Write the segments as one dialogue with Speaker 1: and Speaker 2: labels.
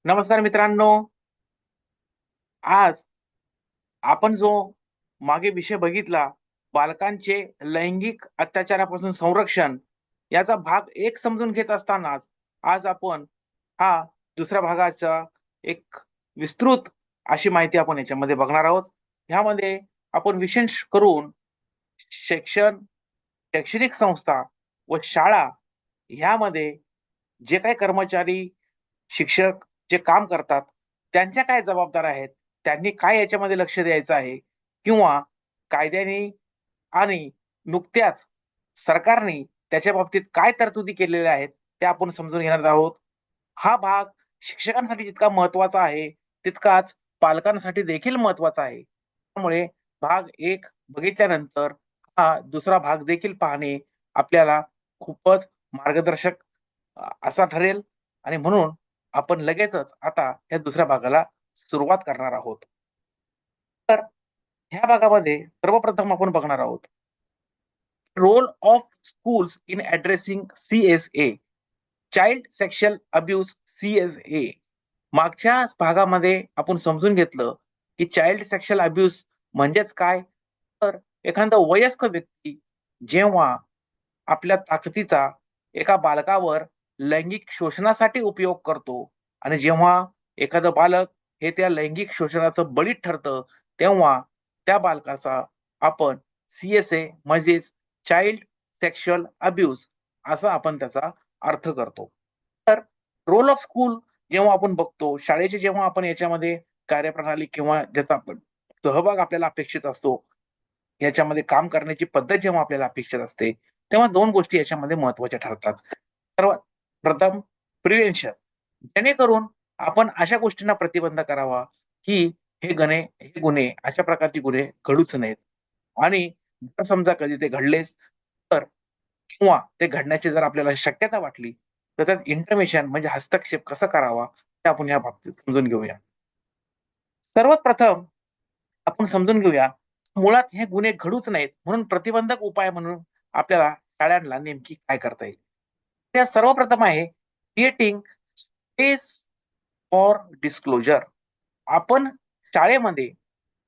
Speaker 1: नमस्कार मित्रांनो. आज आपण जो मागे विषय बघितला, बालकांचे लैंगिक अत्याचारापासून संरक्षण याचा भाग एक समजून घेत असतानाच आज आपण हा दुसऱ्या भागाचा एक विस्तृत अशी माहिती आपण याच्यामध्ये बघणार आहोत. ह्यामध्ये आपण विशेष करून शिक्षण, शैक्षणिक संस्था व शाळा ह्यामध्ये जे काही कर्मचारी, शिक्षक जे काम करतात, त्यांच्या काय जबाबदाऱ्या आहेत? त्यांनी काय याच्यामध्ये लक्ष द्यायचं आहे? किंवा कायद्याने आणि नुकत्याच सरकारने त्याच्या बाबतीत काय तरतुदी केलेल्या आहेत, त्या आपण समजून घेणार आहोत. हा भाग शिक्षकांसाठी जितका महत्त्वाचा आहे, तितकाच पालकांसाठी देखील महत्त्वाचा आहे. त्यामुळे भाग 1 बघितल्यानंतर हा दुसरा भाग देखील पाहणे आपल्याला खूपच मार्गदर्शक असा ठरेल आणि म्हणून आपण लगेचच आता या दुसऱ्या भागाला सुरुवात करणार आहोत. तर ह्या भागामध्ये सर्वप्रथम आपण बघणार आहोत role of schools in addressing CSA, child sexual abuse CSA. मागच्या भागामध्ये आपण समजून घेतलं, की चाइल्ड सेक्शुअल अब्यूज म्हणजेच काय? तर एखादा वयस्क व्यक्ती जेव्हा आपल्या ताकदीचा एका बालकावर लैंगिक शोषणासाठी उपयोग करतो आणि जेव्हा एखादं बालक हे त्या लैंगिक शोषणाचं बळी ठरतं, तेव्हा त्या बालकाचा आपण सी-एस-ए म्हणजेच चाइल्ड सेक्शुअल अब्यूज असा आपण त्याचा अर्थ करतो. तर रोल ऑफ स्कूल जेव्हा आपण बघतो, शाळेची जेव्हा आपण याच्यामध्ये कार्यप्रणाली किंवा ज्याचा आपण सहभाग आपल्याला अपेक्षित असतो, याच्यामध्ये काम करण्याची पद्धत जेव्हा आपल्याला अपेक्षित असते, तेव्हा 2 गोष्टी याच्यामध्ये महत्त्वाच्या ठरतात. सर्वात प्रथम प्रिव्हेन्शन जेणेकरून आपण अशा गोष्टींना प्रतिबंध करावा, की हे गुन्हे अशा प्रकारचे गुन्हे घडूच नयेत आणि जर समजा कधी ते घडलेच तर किंवा ते घडण्याची जर आपल्याला शक्यता वाटली, तर त्यात इंटरव्हेन्शन म्हणजे हस्तक्षेप कसा करावा, ते आपण या बाबतीत समजून घेऊया. सर्वात प्रथम आपण समजून घेऊया, मुळात हे गुन्हे घडूच नयेत म्हणून प्रतिबंधक उपाय म्हणून आपल्याला शाळांना नेमकी काय करता येईल? त्या सर्वप्रथम आहे क्रिएटिंग स्पेस फॉर डिस्क्लोजर. आपण शाळेमध्ये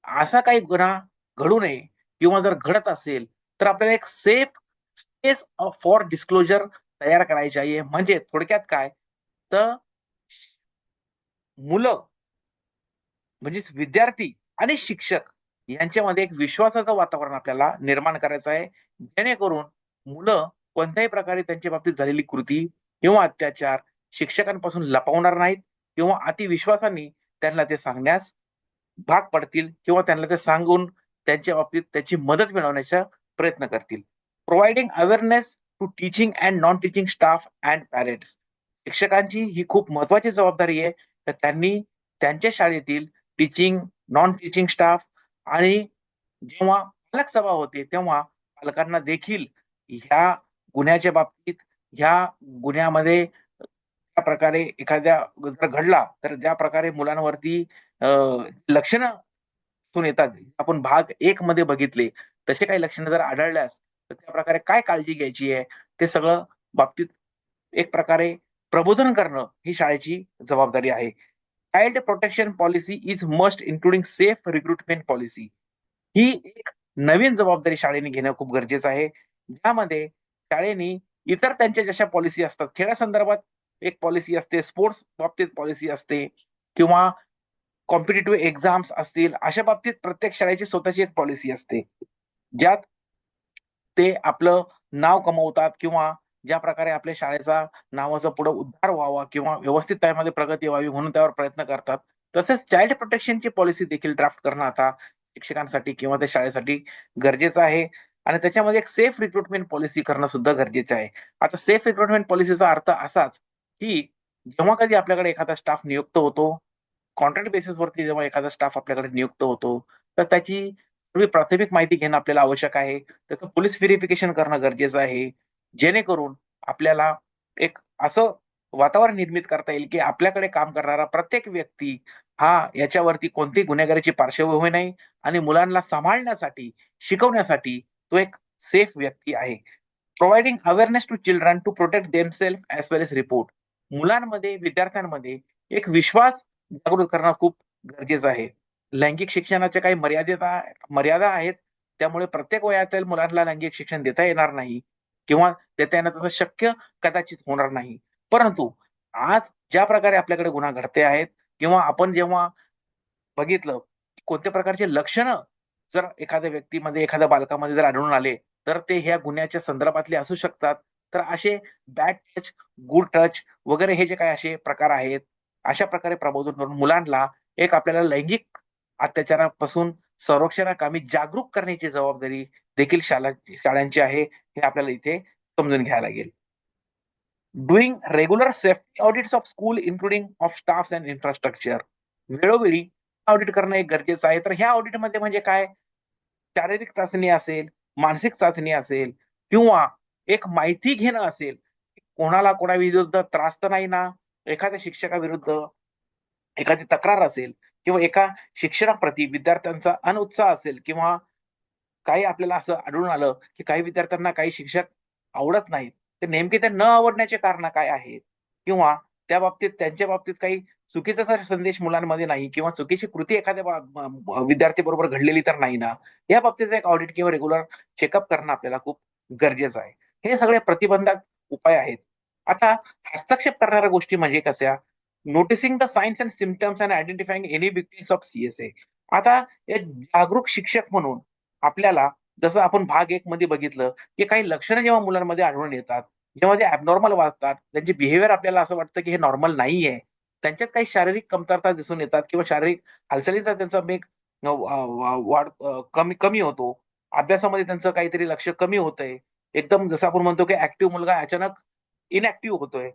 Speaker 1: असा काही गुन्हा घडू नये किंवा जर घडत असेल, तर आपल्याला एक सेफ स्पेस फॉर डिस्क्लोजर तयार करायची आहे. म्हणजे थोडक्यात काय, तर मुलं म्हणजेच विद्यार्थी आणि शिक्षक यांच्यामध्ये एक विश्वासाचं वातावरण आपल्याला निर्माण करायचं आहे. जेणेकरून मुलं कोणत्याही प्रकारे त्यांच्या बाबतीत झालेली कृती किंवा अत्याचार शिक्षकांपासून लपवणार नाहीत किंवा अतिविश्वासाने त्यांना ते सांगण्यास भाग पडतील किंवा त्यांना ते सांगून त्यांच्या बाबतीत त्याची मदत मिळवण्याचा प्रयत्न करतील. Providing awareness to teaching and non teaching staff and parents. शिक्षकांची ही खूप महत्त्वाची जबाबदारी आहे. तर त्यांनी त्यांच्या शाळेतील टीचिंग, नॉन टीचिंग स्टाफ आणि जेव्हा पालक सभा होते, तेव्हा पालकांना देखील ह्या गुन्ह्याच्या बाबतीत, ह्या गुन्ह्यामध्ये त्या प्रकारे एखाद्या जर घडला, तर ज्या प्रकारे मुलांवरती अ, लक्षणं दिसून येतात. आपण भाग 1 मध्ये बघितले, तसे काही लक्षणं जर आढळल्यास, तर त्याप्रकारे काय काळजी घ्यायची आहे, ते सगळं बाबतीत एक प्रकारे प्रबोधन करणं ही शाळेची जबाबदारी आहे. Child protection policy is must including safe recruitment policy. ही एक नवीन जबाबदारी शाळेने घेणं खूप गरजेचं आहे. ज्यामध्ये शाळेने इतर त्यांच्या जशा पॉलिसी असतात, खेळासंदर्भात एक पॉलिसी असते, स्पोर्ट्स बाबतीत पॉलिसी असते किंवा कॉम्पिटिटिव्ह एक्झाम्स असतील, अशा बाबतीत प्रत्येक शाळेची स्वतःची एक पॉलिसी असते. ज्यात ते आपलं नाव कमवतात किंवा ज्या प्रकारे आपल्या शाळेचा नावाचा पुढे उद्धार व्हावा किंवा व्यवस्थित त्यामध्ये प्रगती व्हावी म्हणून त्यावर प्रयत्न करतात. तसंच चाइल्ड प्रोटेक्शनची पॉलिसी देखील ड्राफ्ट करणं आता शिक्षकांसाठी किंवा त्या शाळेसाठी गरजेचं आहे आणि त्याच्यामध्ये एक सेफ रिक्रुटमेंट पॉलिसी करणं सुद्धा गरजेचं आहे. आता सेफ रिक्रुटमेंट पॉलिसीचा अर्थ असाच, की जेव्हा कधी आपल्याकडे एखादा स्टाफ नियुक्त होतो, कॉन्ट्रॅक्ट बेसिसवरती जेव्हा एखादा स्टाफ आपल्याकडे नियुक्त होतो, तर त्याची सगळी प्राथमिक माहिती घेणं आपल्याला आवश्यक आहे. त्याचं पोलिस व्हेरिफिकेशन करणं गरजेचं आहे. जेणेकरून आपल्याला एक असं वातावरण निर्मित करता येईल, की आपल्याकडे काम करणारा प्रत्येक व्यक्ती हा याच्यावरती कोणतीही गुन्हेगारीची पार्श्वभूमी नाही आणि मुलांना सांभाळण्यासाठी, शिकवण्यासाठी तो एक सेफ व्यक्ती आहे. Providing awareness to children to protect themselves as well as report. मुलांमध्ये, विद्यार्थ्यांमध्ये एक विश्वास जागृत करणं खूप गरजेचं आहे. लैंगिक शिक्षणाच्या काही मर्यादा आहेत. त्यामुळे प्रत्येक वयातील मुलांना लैंगिक शिक्षण देता येणार नाही किंवा देता येणं तसं शक्य कदाचित होणार नाही. परंतु आज ज्या प्रकारे आपल्याकडे गुन्हा घडते आहेत किंवा आपण जेव्हा बघितलं, की कोणत्या प्रकारचे लक्षणं जर एखाद्या व्यक्तीमध्ये, एखाद्या बालकामध्ये जर आढळून आले, तर ते ह्या गुन्ह्याच्या संदर्भातले असू शकतात. तर असे बॅड टच, गुड टच वगैरे हे जे काही असे प्रकार आहेत, अशा प्रकारे प्रबोधन करून मुलांना एक आपल्याला लैंगिक अत्याचारापासून संरक्षणाकामी जागरूक करण्याची जबाबदारी देखील शाळांची आहे, हे आपल्याला इथे समजून घ्यायला लागेल. Doing regular safety audits of school including of staffs and infrastructure. वेळोवेळी ऑडिट करणं एक गरजेचं आहे. तर ह्या ऑडिटमध्ये म्हणजे काय? शारीरिक चाचणी असेल, मानसिक चाचणी असेल किंवा एक माहिती घेणं असेल. कोणाला कोणाविरुद्ध त्रास तर नाही ना? एखाद्या शिक्षकाविरुद्ध एखादी तक्रार असेल किंवा एका शिक्षणाप्रती विद्यार्थ्यांचा अनउत्साह असेल किंवा काही आपल्याला असं आढळून आलं, की काही विद्यार्थ्यांना काही शिक्षक आवडत नाहीत. ते नेमके ते न आवडण्याचे कारणं काय आहेत? किंवा त्या बाबतीत त्यांच्या बाबतीत काही चुकीचा जर संदेश मुलांमध्ये नाही किंवा चुकीची कृती एखाद्या विद्यार्थ्याबरोबर घडलेली तर नाही ना? या बाबतीचा एक ऑडिट किंवा रेग्युलर चेकअप करणं आपल्याला खूप गरजेचं आहे. हे सगळे प्रतिबंधक उपाय आहेत. आता हस्तक्षेप करणाऱ्या गोष्टी म्हणजे कशा? Noticing the science and symptoms and identifying any victims of C आता एक जागरूक शिक्षक म्हणून आपल्याला जसं आपण भाग 1 मध्ये बघितलं, की काही लक्षणं जेव्हा मुलांमध्ये आढळून येतात, जेव्हा ते ॲबनॉर्मल वाटतात, त्यांचे बिहेवियर आपल्याला असं वाटतं, की हे नॉर्मल नाहीये. त्यांच्यात काही शारीरिक कमतरता दिसून येतात किंवा शारीरिक हालचालीचा त्यांचा वेग कमी कमी होतो. अभ्यासामध्ये त्यांचं काहीतरी लक्ष कमी होतंय. एकदम जसं आपण म्हणतो, की ॲक्टिव्ह मुलगा अचानक इनॅक्टिव्ह होतोय.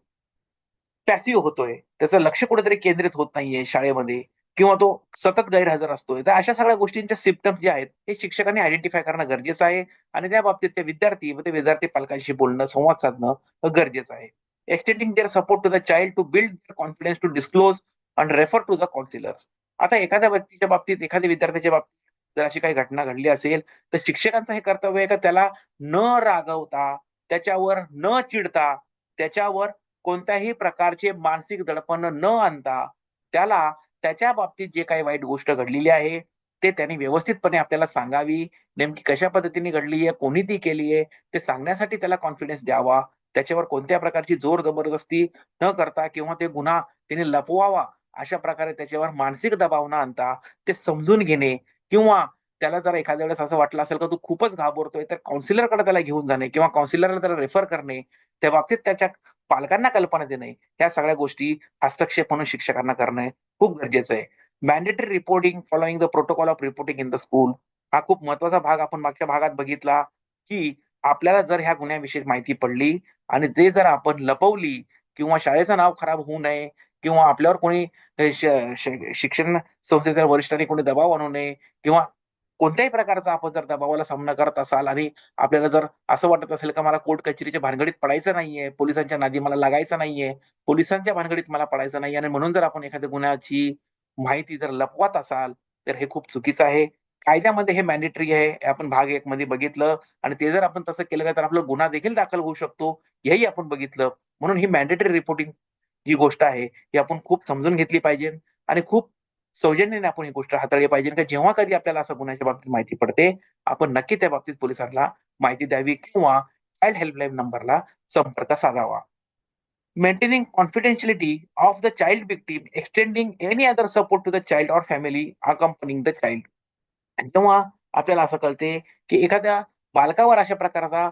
Speaker 1: पॅसिव्ह होतोय. त्याचं लक्ष कुठेतरी केंद्रित होत नाहीये शाळेमध्ये किंवा तो सतत गैरहजर असतोय. तर अशा सगळ्या गोष्टींचे सिम्प्टम्स जे आहेत, हे शिक्षकांनी आयडेंटिफाय करणं गरजेचं आहे आणि त्या बाबतीत ते विद्यार्थी व ते विद्यार्थी पालकांशी बोलणं, संवाद साधणं गरजेचं आहे. Extending their support to the child to build confidence to disclose and refer to the counsellors. आता एखाद्या व्यक्तीच्या बाबतीत, एखाद्या विद्यार्थ्याच्या बाबतीत जर अशी काही घटना घडली असेल, तर शिक्षकांचं हे कर्तव्य आहे, की त्याला न रागवता, त्याच्यावर न चिडता, त्याच्यावर कोणत्याही प्रकारचे मानसिक दडपण न आणता, त्याला त्याच्या बाबतीत जे काही वाईट गोष्ट घडलेली आहे, ते त्याने व्यवस्थितपणे आपल्याला सांगावी. नेमकी कशा पद्धतीने घडली आहे, कोणी ती केली आहे, ते सांगण्यासाठी त्याला कॉन्फिडन्स द्यावा. त्याच्यावर कोणत्या प्रकारची जोर जबरदस्ती न करता किंवा ते गुन्हा त्याने लपवावा, अशा प्रकारे त्याच्यावर मानसिक दबाव न आणता ते समजून घेणे किंवा त्याला जर एखाद्या वेळेस असं वाटलं असेल, की तू खूपच घाबरतोय, तर काउन्सिलरकडे त्याला घेऊन जाणे किंवा काउन्सिलरला त्याला रेफर करणे. त्या बाबतीत त्याच्या पालकांना कल्पना देणे, ह्या सगळ्या गोष्टी हस्तक्षेप म्हणून शिक्षकांना करणं खूप गरजेचं आहे. Mandatory reporting following the protocol of reporting in the school हा खूप महत्वाचा भाग आपण मागच्या भागात बघितला, की आपल्याला जर ह्या गुन्ह्याविषयी माहिती पडली आणि ते जर आपण लपवली किंवा शाळेचं नाव खराब होऊ नये किंवा आपल्यावर कोणी शिक्षण संस्थेच्या वरिष्ठांनी कोणी दबाव आणू नये किंवा कोणत्याही प्रकारचा आपण जर दबावाला सामना करत असाल आणि आपल्याला जर असं वाटत असेल का मला कोर्ट कचेरीच्या भानगडीत पडायचं नाहीये, पोलिसांच्या नादी मला लागायचं नाहीये, पोलिसांच्या भानगडीत मला पडायचं नाहीये आणि म्हणून जर आपण एखाद्या गुन्ह्याची माहिती जर लपवत असाल, तर हे खूप चुकीचं आहे. कायद्यामध्ये हे मॅन्डेटरी आहे. हे आपण भाग 1 मध्ये बघितलं आणि ते जर आपण तसं केलं नाही, तर आपला गुन्हा देखील दाखल होऊ शकतो. हेही आपण बघितलं. म्हणून ही मॅन्डेटरी रिपोर्टिंग जी गोष्ट आहे, ही आपण खूप समजून घेतली पाहिजे आणि खूप सौजन्याने आपण ही गोष्ट हाताळली पाहिजे की जेव्हा कधी आपल्याला असं गुन्ह्याच्या बाबतीत माहिती पडते, आपण नक्की त्या बाबतीत पोलिसांना माहिती द्यावी किंवा चाइल्ड हेल्पलाईन नंबरला संपर्क साधावा. Maintaining confidentiality of the child victim, extending any other support to the child or family accompanying the child. जेव्हा आपल्याला असं कळते, की एखाद्या बालकावर अशा प्रकारचा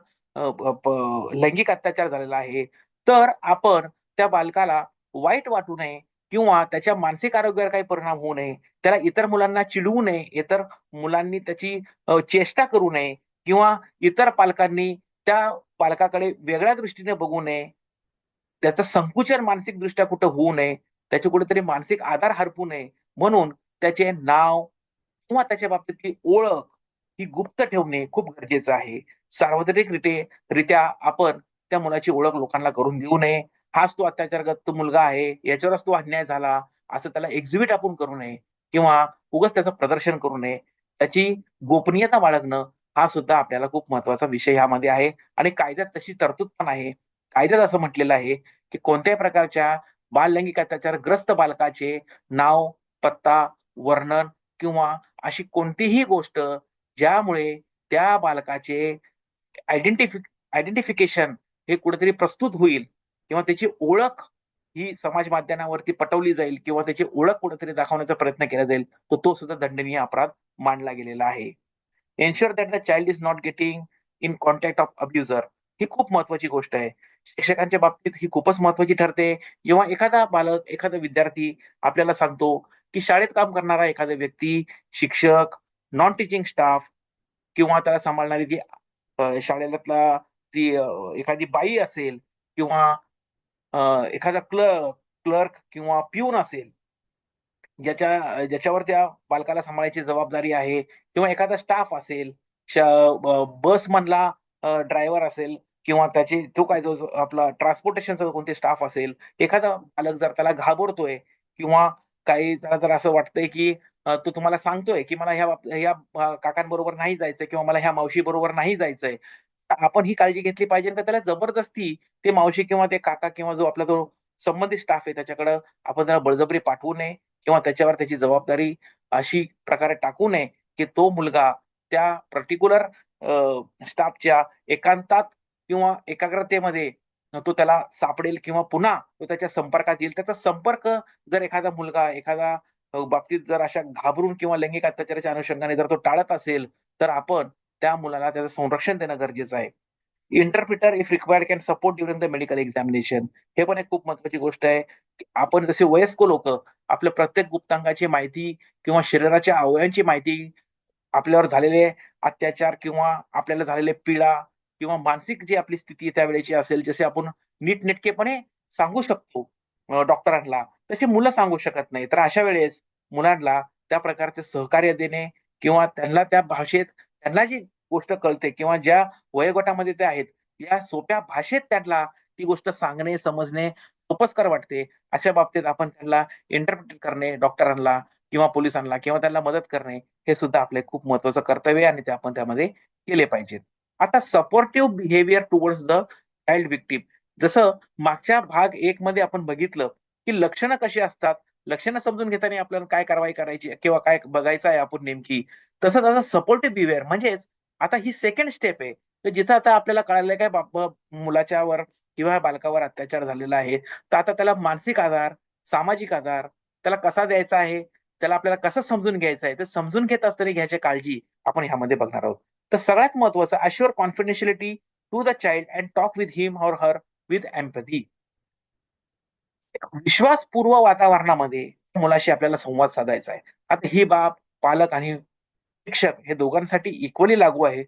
Speaker 1: लैंगिक अत्याचार झालेला आहे, तर आपण त्या बालकाला वाईट वाटू नये किंवा त्याच्या मानसिक आरोग्यावर काही परिणाम होऊ नये. त्याला इतर मुलांना चिडवू नये, इतर मुलांनी त्याची चेष्टा करू नये किंवा इतर पालकांनी त्या बालकाकडे वेगळ्या दृष्टीने बघू नये. त्याचं संकुचन मानसिकदृष्ट्या कुठं होऊ नये, त्याची कुठेतरी मानसिक आधार हरपू नये, म्हणून त्याचे नाव किंवा त्याच्या बाबतीतली ओळख ही गुप्त ठेवणे खूप गरजेचं आहे. रित्या आपण त्या मुलाची ओळख लोकांना करून देऊ नये. हाच तो अत्याचारग्रस्त मुलगा आहे, याच्यावरच तो अन्याय झाला, असं त्याला एक्झिबिट आपण करू नये किंवा उगाच त्याचं प्रदर्शन करू नये. त्याची गोपनीयता बाळगणं हा सुद्धा आपल्याला खूप महत्त्वाचा विषय यामध्ये आहे आणि कायद्यात तशी तरतूद पण आहे. कायद्यात असं म्हटलेलं आहे, की कोणत्याही प्रकारच्या बाल लैंगिक अत्याचारग्रस्त बालकाचे नाव, पत्ता, वर्णन किंवा अशी कोणतीही गोष्ट ज्यामुळे त्या बालकाचे आयडेंटिफिकेशन हे कुठेतरी प्रस्तुत होईल किंवा त्याची ओळख ही समाज माध्यमावरती पटवली जाईल किंवा त्याची ओळख कुठेतरी दाखवण्याचा प्रयत्न केला जाईल, तर तो सुद्धा दंडनीय अपराध मानला गेलेला आहे. Ensure that the child is not getting in contact of abuser ही खूप महत्वाची गोष्ट आहे. शिक्षकांच्या बाबतीत ही खूपच महत्वाची ठरते. जेव्हा एखादा बालक, एखादा विद्यार्थी आपल्याला सांगतो, की शाळेत काम करणारा एखादा व्यक्ती, शिक्षक, नॉन टीचिंग स्टाफ किंवा त्याला सांभाळणारी ती शाळेतला ती एखादी बाई असेल किंवा अ, एखादा क्लर्क किंवा प्यून असेल, ज्याच्यावर त्या बालकाला सांभाळायची जबाबदारी आहे किंवा एखादा स्टाफ असेल, बसमधला ड्रायव्हर असेल किंवा तो काय जो जो आपला ट्रान्सपोर्टेशनचा कोणते स्टाफ असेल, एखादा बालक जर त्याला घाबरतोय किंवा काही त्याला जर असं वाटतंय, की तो तुम्हाला सांगतोय, की मला ह्या काकांबरोबर नाही जायचंय किंवा मला ह्या मावशीबरोबर नाही जायचंय. तर आपण ही काळजी घेतली पाहिजे का त्याला जबरदस्ती ते मावशी किंवा ते काका किंवा जो संबंधित स्टाफ आहे त्याच्याकडं आपण त्याला बळजबरी पाठवू नये किंवा त्याच्यावर त्याची जबाबदारी अशी प्रकारे टाकू नये, की तो मुलगा त्या पर्टिक्युलर स्टाफच्या एकांतात किंवा एकाग्रतेमध्ये तो त्याला सापडेल किंवा पुन्हा तो त्याच्या संपर्कात येईल. त्याचा संपर्क जर एखादा मुलगा एखादा बाबतीत जर अशा घाबरून किंवा लैंगिक अत्याचाराच्या अनुषंगाने जर तो टाळत असेल, तर आपण त्या मुलाला त्याचं संरक्षण देणं गरजेचं आहे. Interpreter if required can support during the medical examination. हे पण एक खूप महत्त्वाची गोष्ट आहे. आपण जसे वयस्क लोकं आपल्या प्रत्येक गुप्तांगाची माहिती किंवा शरीराच्या अवयवांची माहिती, आपल्यावर झालेले अत्याचार किंवा आपल्याला झालेले पीडा किंवा मानसिक जी आपली स्थिती त्यावेळेची असेल, जसे आपण नीटनेटकेपणे सांगू शकतो डॉक्टरांना, तशी मुलं सांगू शकत नाही. तर अशा वेळेस मुलांना त्या प्रकारचे सहकार्य देणे किंवा त्यांना त्या भाषेत त्यांना जी गोष्ट कळते किंवा ज्या वयोगटामध्ये ते आहेत, या सोप्या भाषेत त्यांना ती गोष्ट सांगणे, समजणे सोपस्कर वाटते. अशा बाबतीत आपण त्यांना इंटरप्रिट करणे डॉक्टरांना किंवा पोलिसांना किंवा त्यांना मदत करणे, हे सुद्धा आपले खूप महत्वाचं कर्तव्य आहे आणि ते आपण त्यामध्ये केले पाहिजेत. आता supportive behaviour towards the child victim. जसं मागच्या भाग 1 मध्ये आपण बघितलं, की लक्षणं कशी असतात, लक्षणं समजून घेताना आपल्याला काय कारवाई करायची किंवा काय बघायचं आहे आपण नेमकी. तसंच आता सपोर्टिव्ह बिहेवियर म्हणजेच आता ही सेकंड स्टेप आहे. तर जिथं आता आपल्याला कळालंय काय मुलाच्यावर किंवा बालकावर अत्याचार झालेला आहे. तर आता त्याला मानसिक आधार, सामाजिक आधार त्याला कसा द्यायचा आहे, त्याला आपल्याला कसं समजून घ्यायचं आहे, ते समजून घेत असताना घ्यायची काळजी आपण ह्यामध्ये बघणार आहोत. तर सगळ्यात महत्त्वाचं assure confidentiality to the child and talk with him or her with empathy. विश्वासपूर्व वातावरणामध्ये मुलाशी आपल्याला संवाद साधायचा आहे. आता ही बाब पालक आणि शिक्षक हे दोघांसाठी इक्वली लागू आहे.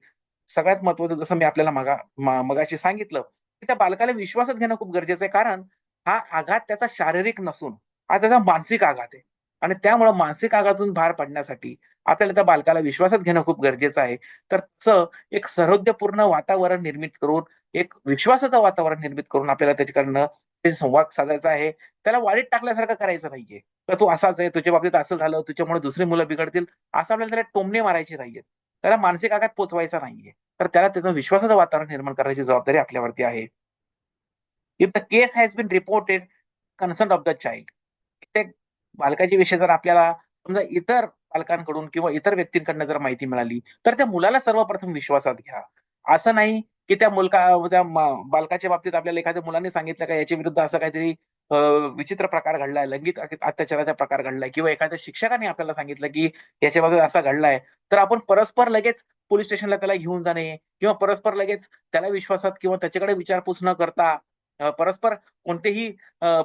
Speaker 1: सगळ्यात महत्त्वाचं जसं मी आपल्याला मगाशी सांगितलं, की त्या बालकाला विश्वासात घेणं खूप गरजेचं आहे. कारण हा आघात त्याचा शारीरिक नसून हा त्याचा मानसिक आघात आहे. आणि त्यामुळं मानसिक आघातातून बाहेर पडण्यासाठी आपल्याला त्या बालकाला विश्वासात घेणं खूप गरजेचं आहे. तर तसं एक सहृदयपूर्ण वातावरण निर्मित करून, एक विश्वासाचं वातावरण निर्मित करून आपल्याला त्याच्याकडनं ते संवाद साधायचा आहे. त्याला वाळीत टाकल्यासारखं करायचं नाहीये. तर तू असाच आहे, तुझ्या बाबतीत असं झालं, तुझ्यामुळे दुसरी मुलं बिघडतील, असं आपल्याला त्याला टोमणे मारायचे नाहीयेत. त्याला मानसिक आघात पोहोचवायचा नाहीये. तर त्याला त्याचं विश्वासाचं वातावरण निर्माण करण्याची जबाबदारी आपल्यावरती आहे. If the case has been reported concern of the child. प्रत्येक बालकाच्या विषयी जर आपल्याला समजा इतर पालकांकडून किंवा इतर व्यक्तींकडनं जर माहिती मिळाली, तर त्या मुलाला सर्वप्रथम विश्वासात घ्या. असं नाही, की त्या बालकाच्या बाबतीत आपल्याला एखाद्या मुलाने सांगितलं का याच्या विरुद्ध असं काहीतरी अ, विचित्र प्रकार घडलाय, लैंगिक अत्याचाराचा प्रकार घडलाय किंवा एखाद्या शिक्षकाने आपल्याला सांगितलं, की याच्या बाबतीत असा घडलाय, तर आपण परस्पर लगेच पोलिस स्टेशनला त्याला घेऊन जाणे किंवा परस्पर लगेच त्याला विश्वासात किंवा त्याच्याकडे विचारपूस न करता परस्पर कोणतेही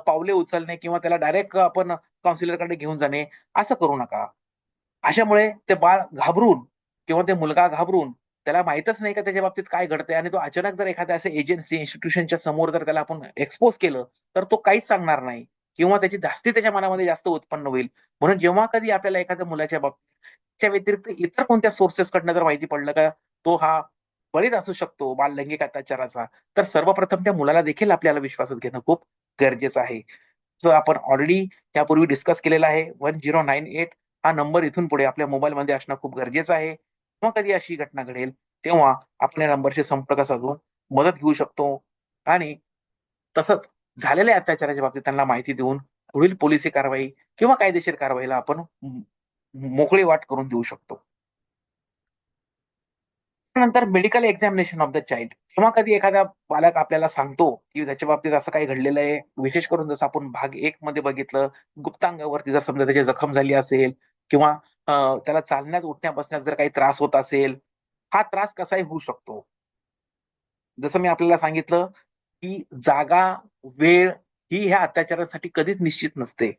Speaker 1: पावले उचलणे किंवा त्याला डायरेक्ट आपण काउन्सिलरकडे घेऊन जाणे, असं करू नका. अशामुळे ते बाळ घाबरून किंवा ते मुलगा घाबरून त्याला माहीतच नाही का त्याच्या बाबतीत काय घडतंय आणि तो अचानक जर एखाद्या अशा एजन्सी, इन्स्टिट्यूशनच्या समोर जर त्याला आपण एक्सपोज केलं, तर तो काहीच सांगणार नाही किंवा त्याची धास्ती त्याच्या मनामध्ये जास्त उत्पन्न होईल. म्हणून जेव्हा कधी आपल्याला एखाद्या मुलाच्या बाबतीत च्या व्यतिरिक्त इतर कोणत्या सोर्सेसकडनं जर माहिती पडलं का तो हा बळीच असू शकतो बाल लैंगिक अत्याचाराचा, तर सर्वप्रथम त्या मुलाला देखील आपल्याला विश्वासात घेणं खूप गरजेचं आहे. जसं आपण ऑलरेडी यापूर्वी डिस्कस केलेलं आहे 1098 हा नंबर इथून पुढे आपल्या मोबाईलमध्ये असणं खूप गरजेचं आहे. किंवा कधी अशी घटना घडेल, तेव्हा आपण या नंबरशी संपर्क साधून मदत घेऊ शकतो आणि तसंच झालेल्या अत्याचाराच्या बाबतीत त्यांना माहिती देऊन पुढील पोलिसी कारवाई किंवा कायदेशीर कारवाईला आपण मोकळी वाट करून देऊ शकतो. त्यानंतर medical examination of the child. जेव्हा कधी एखादा पालक आपल्याला सांगतो, की त्याच्या बाबतीत असं काही घडलेलं आहे, विशेष करून जसं आपण भाग 1 मध्ये बघितलं, गुप्तांगावरती जर समजा त्याची जखम झाली असेल किंवा त्याला चालण्यात, उठण्यात-बसण्यात जर काही त्रास होत असेल, हा त्रास कसाही होऊ शकतो. जसं मी आपल्याला सांगितलं, की जागा, वेळ ही ह्या अत्याचारासाठी कधीच निश्चित नसते.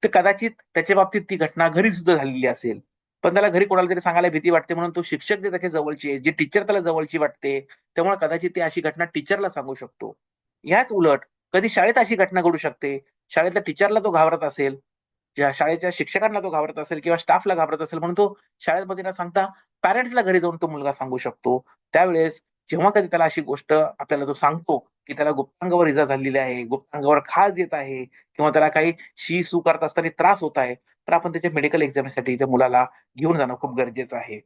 Speaker 1: तर कदाचित त्याच्या बाबतीत ती घटना घरी सुद्धा झालेली असेल. पण त्याला घरी कोणाला तरी सांगायला भीती वाटते म्हणून तो शिक्षक जे त्याच्या जवळचे आहे, जे टीचर त्याला जवळची वाटते, त्यामुळे कदाचित ती अशी घटना टीचरला सांगू शकतो. ह्याच उलट कधी शाळेत अशी घटना घडू शकते. शाळेतल्या टीचरला तो घाबरत असेल, ज्या शाळेच्या शिक्षकांना तो घाबरत असेल किंवा स्टाफला घाबरत असेल म्हणून तो शाळेमध्ये न सांगता पॅरेंट्सला घरी जाऊन तो मुलगा सांगू शकतो. त्यावेळेस जेव्हा कधी त्याला अशी गोष्ट आपल्याला तो सांगतो, की त्याला गुप्तांगावर इजा झालेली आहे, गुप्तांगावर खाज येत आहे किंवा त्याला काही शी-सू करत असताना त्रास होत आहे, तर आपण त्याच्या मेडिकल एक्झामिनेशनसाठी त्या मुलाला घेऊन जाणं खूप गरजेचं आहे.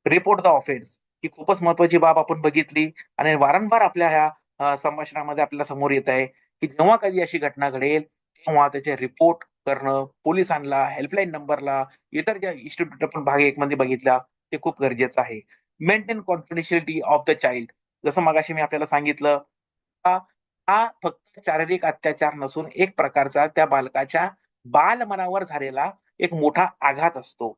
Speaker 1: रिपोर्ट द ऑफेन्स ही खूपच महत्त्वाची बाब आपण बघितली आणि वारंवार आपल्या ह्या संभाषणामध्ये आपल्या समोर येत आहे, की जेव्हा कधी अशी घटना घडेल, तेव्हा त्याचे रिपोर्ट करणं, पोलिसांना, हेल्पलाईन नंबरला, इतर ज्या इन्स्टिट्यूट आपण भाग 1 मध्ये बघितल्या, ते खूप गरजेचं आहे. Maintain confidentiality of the child. जसं मगाशी मी आपल्याला सांगितलं, हा हा फक्त शारीरिक अत्याचार नसून एक प्रकारचा त्या बालकाच्या बालमनावर झालेला एक मोठा आघात असतो.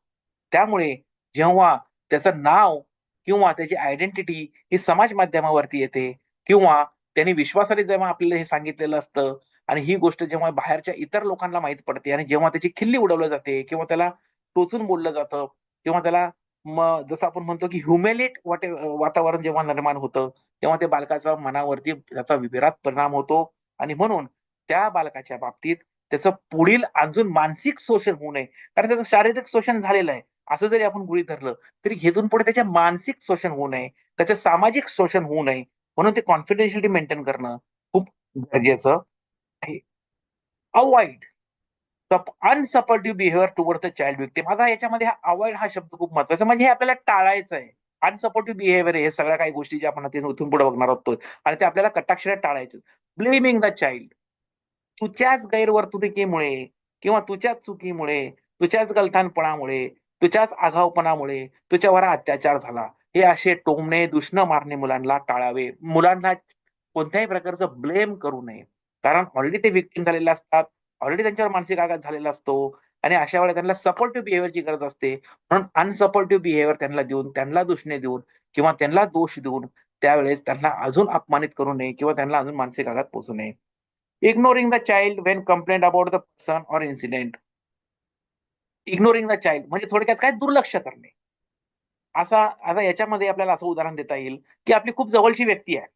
Speaker 1: त्यामुळे जेव्हा त्याचं नाव किंवा त्याची आयडेंटिटी ही समाज माध्यमावरती येते किंवा त्यांनी विश्वासाने जेव्हा आपल्याला हे सांगितलेलं असतं आणि ही गोष्ट जेव्हा बाहेरच्या इतर लोकांना माहीत पडते आणि जेव्हा त्याची खिल्ली उडवली जाते किंवा त्याला टोचून बोललं जातं किंवा त्याला मग जसं आपण म्हणतो की ह्युमिलेट वातावरण जेव्हा निर्माण होतं, तेव्हा ते बालकाच्या मनावरती त्याचा विपरीत परिणाम होतो आणि म्हणून त्या बालकाच्या बाबतीत त्याचं पुढील अजून मानसिक शोषण होऊ नये. कारण त्याचं शारीरिक शोषण झालेलं आहे. असं जरी आपण गृहीत धरलं, तरी इथून पुढे त्याचे मानसिक शोषण होऊ नये, त्याचे सामाजिक शोषण होऊ नये, म्हणून ते कॉन्फिडेन्शियलिटी मेंटेन करणं खूप गरजेचं आहे. Avoid unsupportive behaviour towards the child victim. आता याच्यामध्ये हा अव्हॉइड हा शब्द खूप महत्वाचा आहे. म्हणजे हे आपल्याला टाळायचं आहे. अनसपोर्टिव्ह बिहेवियर हे सगळ्या काही गोष्टी ज्या आपण इथून पुढे बघणार आहोत आणि ते आपल्याला कटाक्षाने टाळायचे. Blaming the child. तुझ्याच गैरवर्तणुकीमुळे किंवा तुझ्याच चुकीमुळे, तुझ्याच गलथानपणामुळे, तुझ्याच आगाऊपणामुळे तुझ्यावर हा अत्याचार झाला. हे असे टोमणे, दुषणं मारणे मुलांना टाळावे. मुलांना कोणत्याही प्रकारचं ब्लेम करू नये. कारण ऑलरेडी ते व्हिक्टिम झालेले असतात. ऑलरेडी त्यांच्यावर मानसिक आघात झालेला असतो आणि अशा वेळेला त्यांना सपोर्टिव्ह बिहेवियरची गरज असते. म्हणून अनसपोर्टिव्ह बिहेवियर त्यांना देऊन, त्यांना दुषणे देऊन किंवा त्यांना दोष देऊन त्यावेळेस त्यांना अजून अपमानित करू नये किंवा त्यांना अजून मानसिक आघात पोहोचू नये. Ignoring the child when complaint about the person or incident. Ignoring the child म्हणजे थोडक्यात काय दुर्लक्ष करणे. आता याच्यामध्ये आपल्याला असं उदाहरण देता येईल, की आपली खूप जवळची व्यक्ती आहे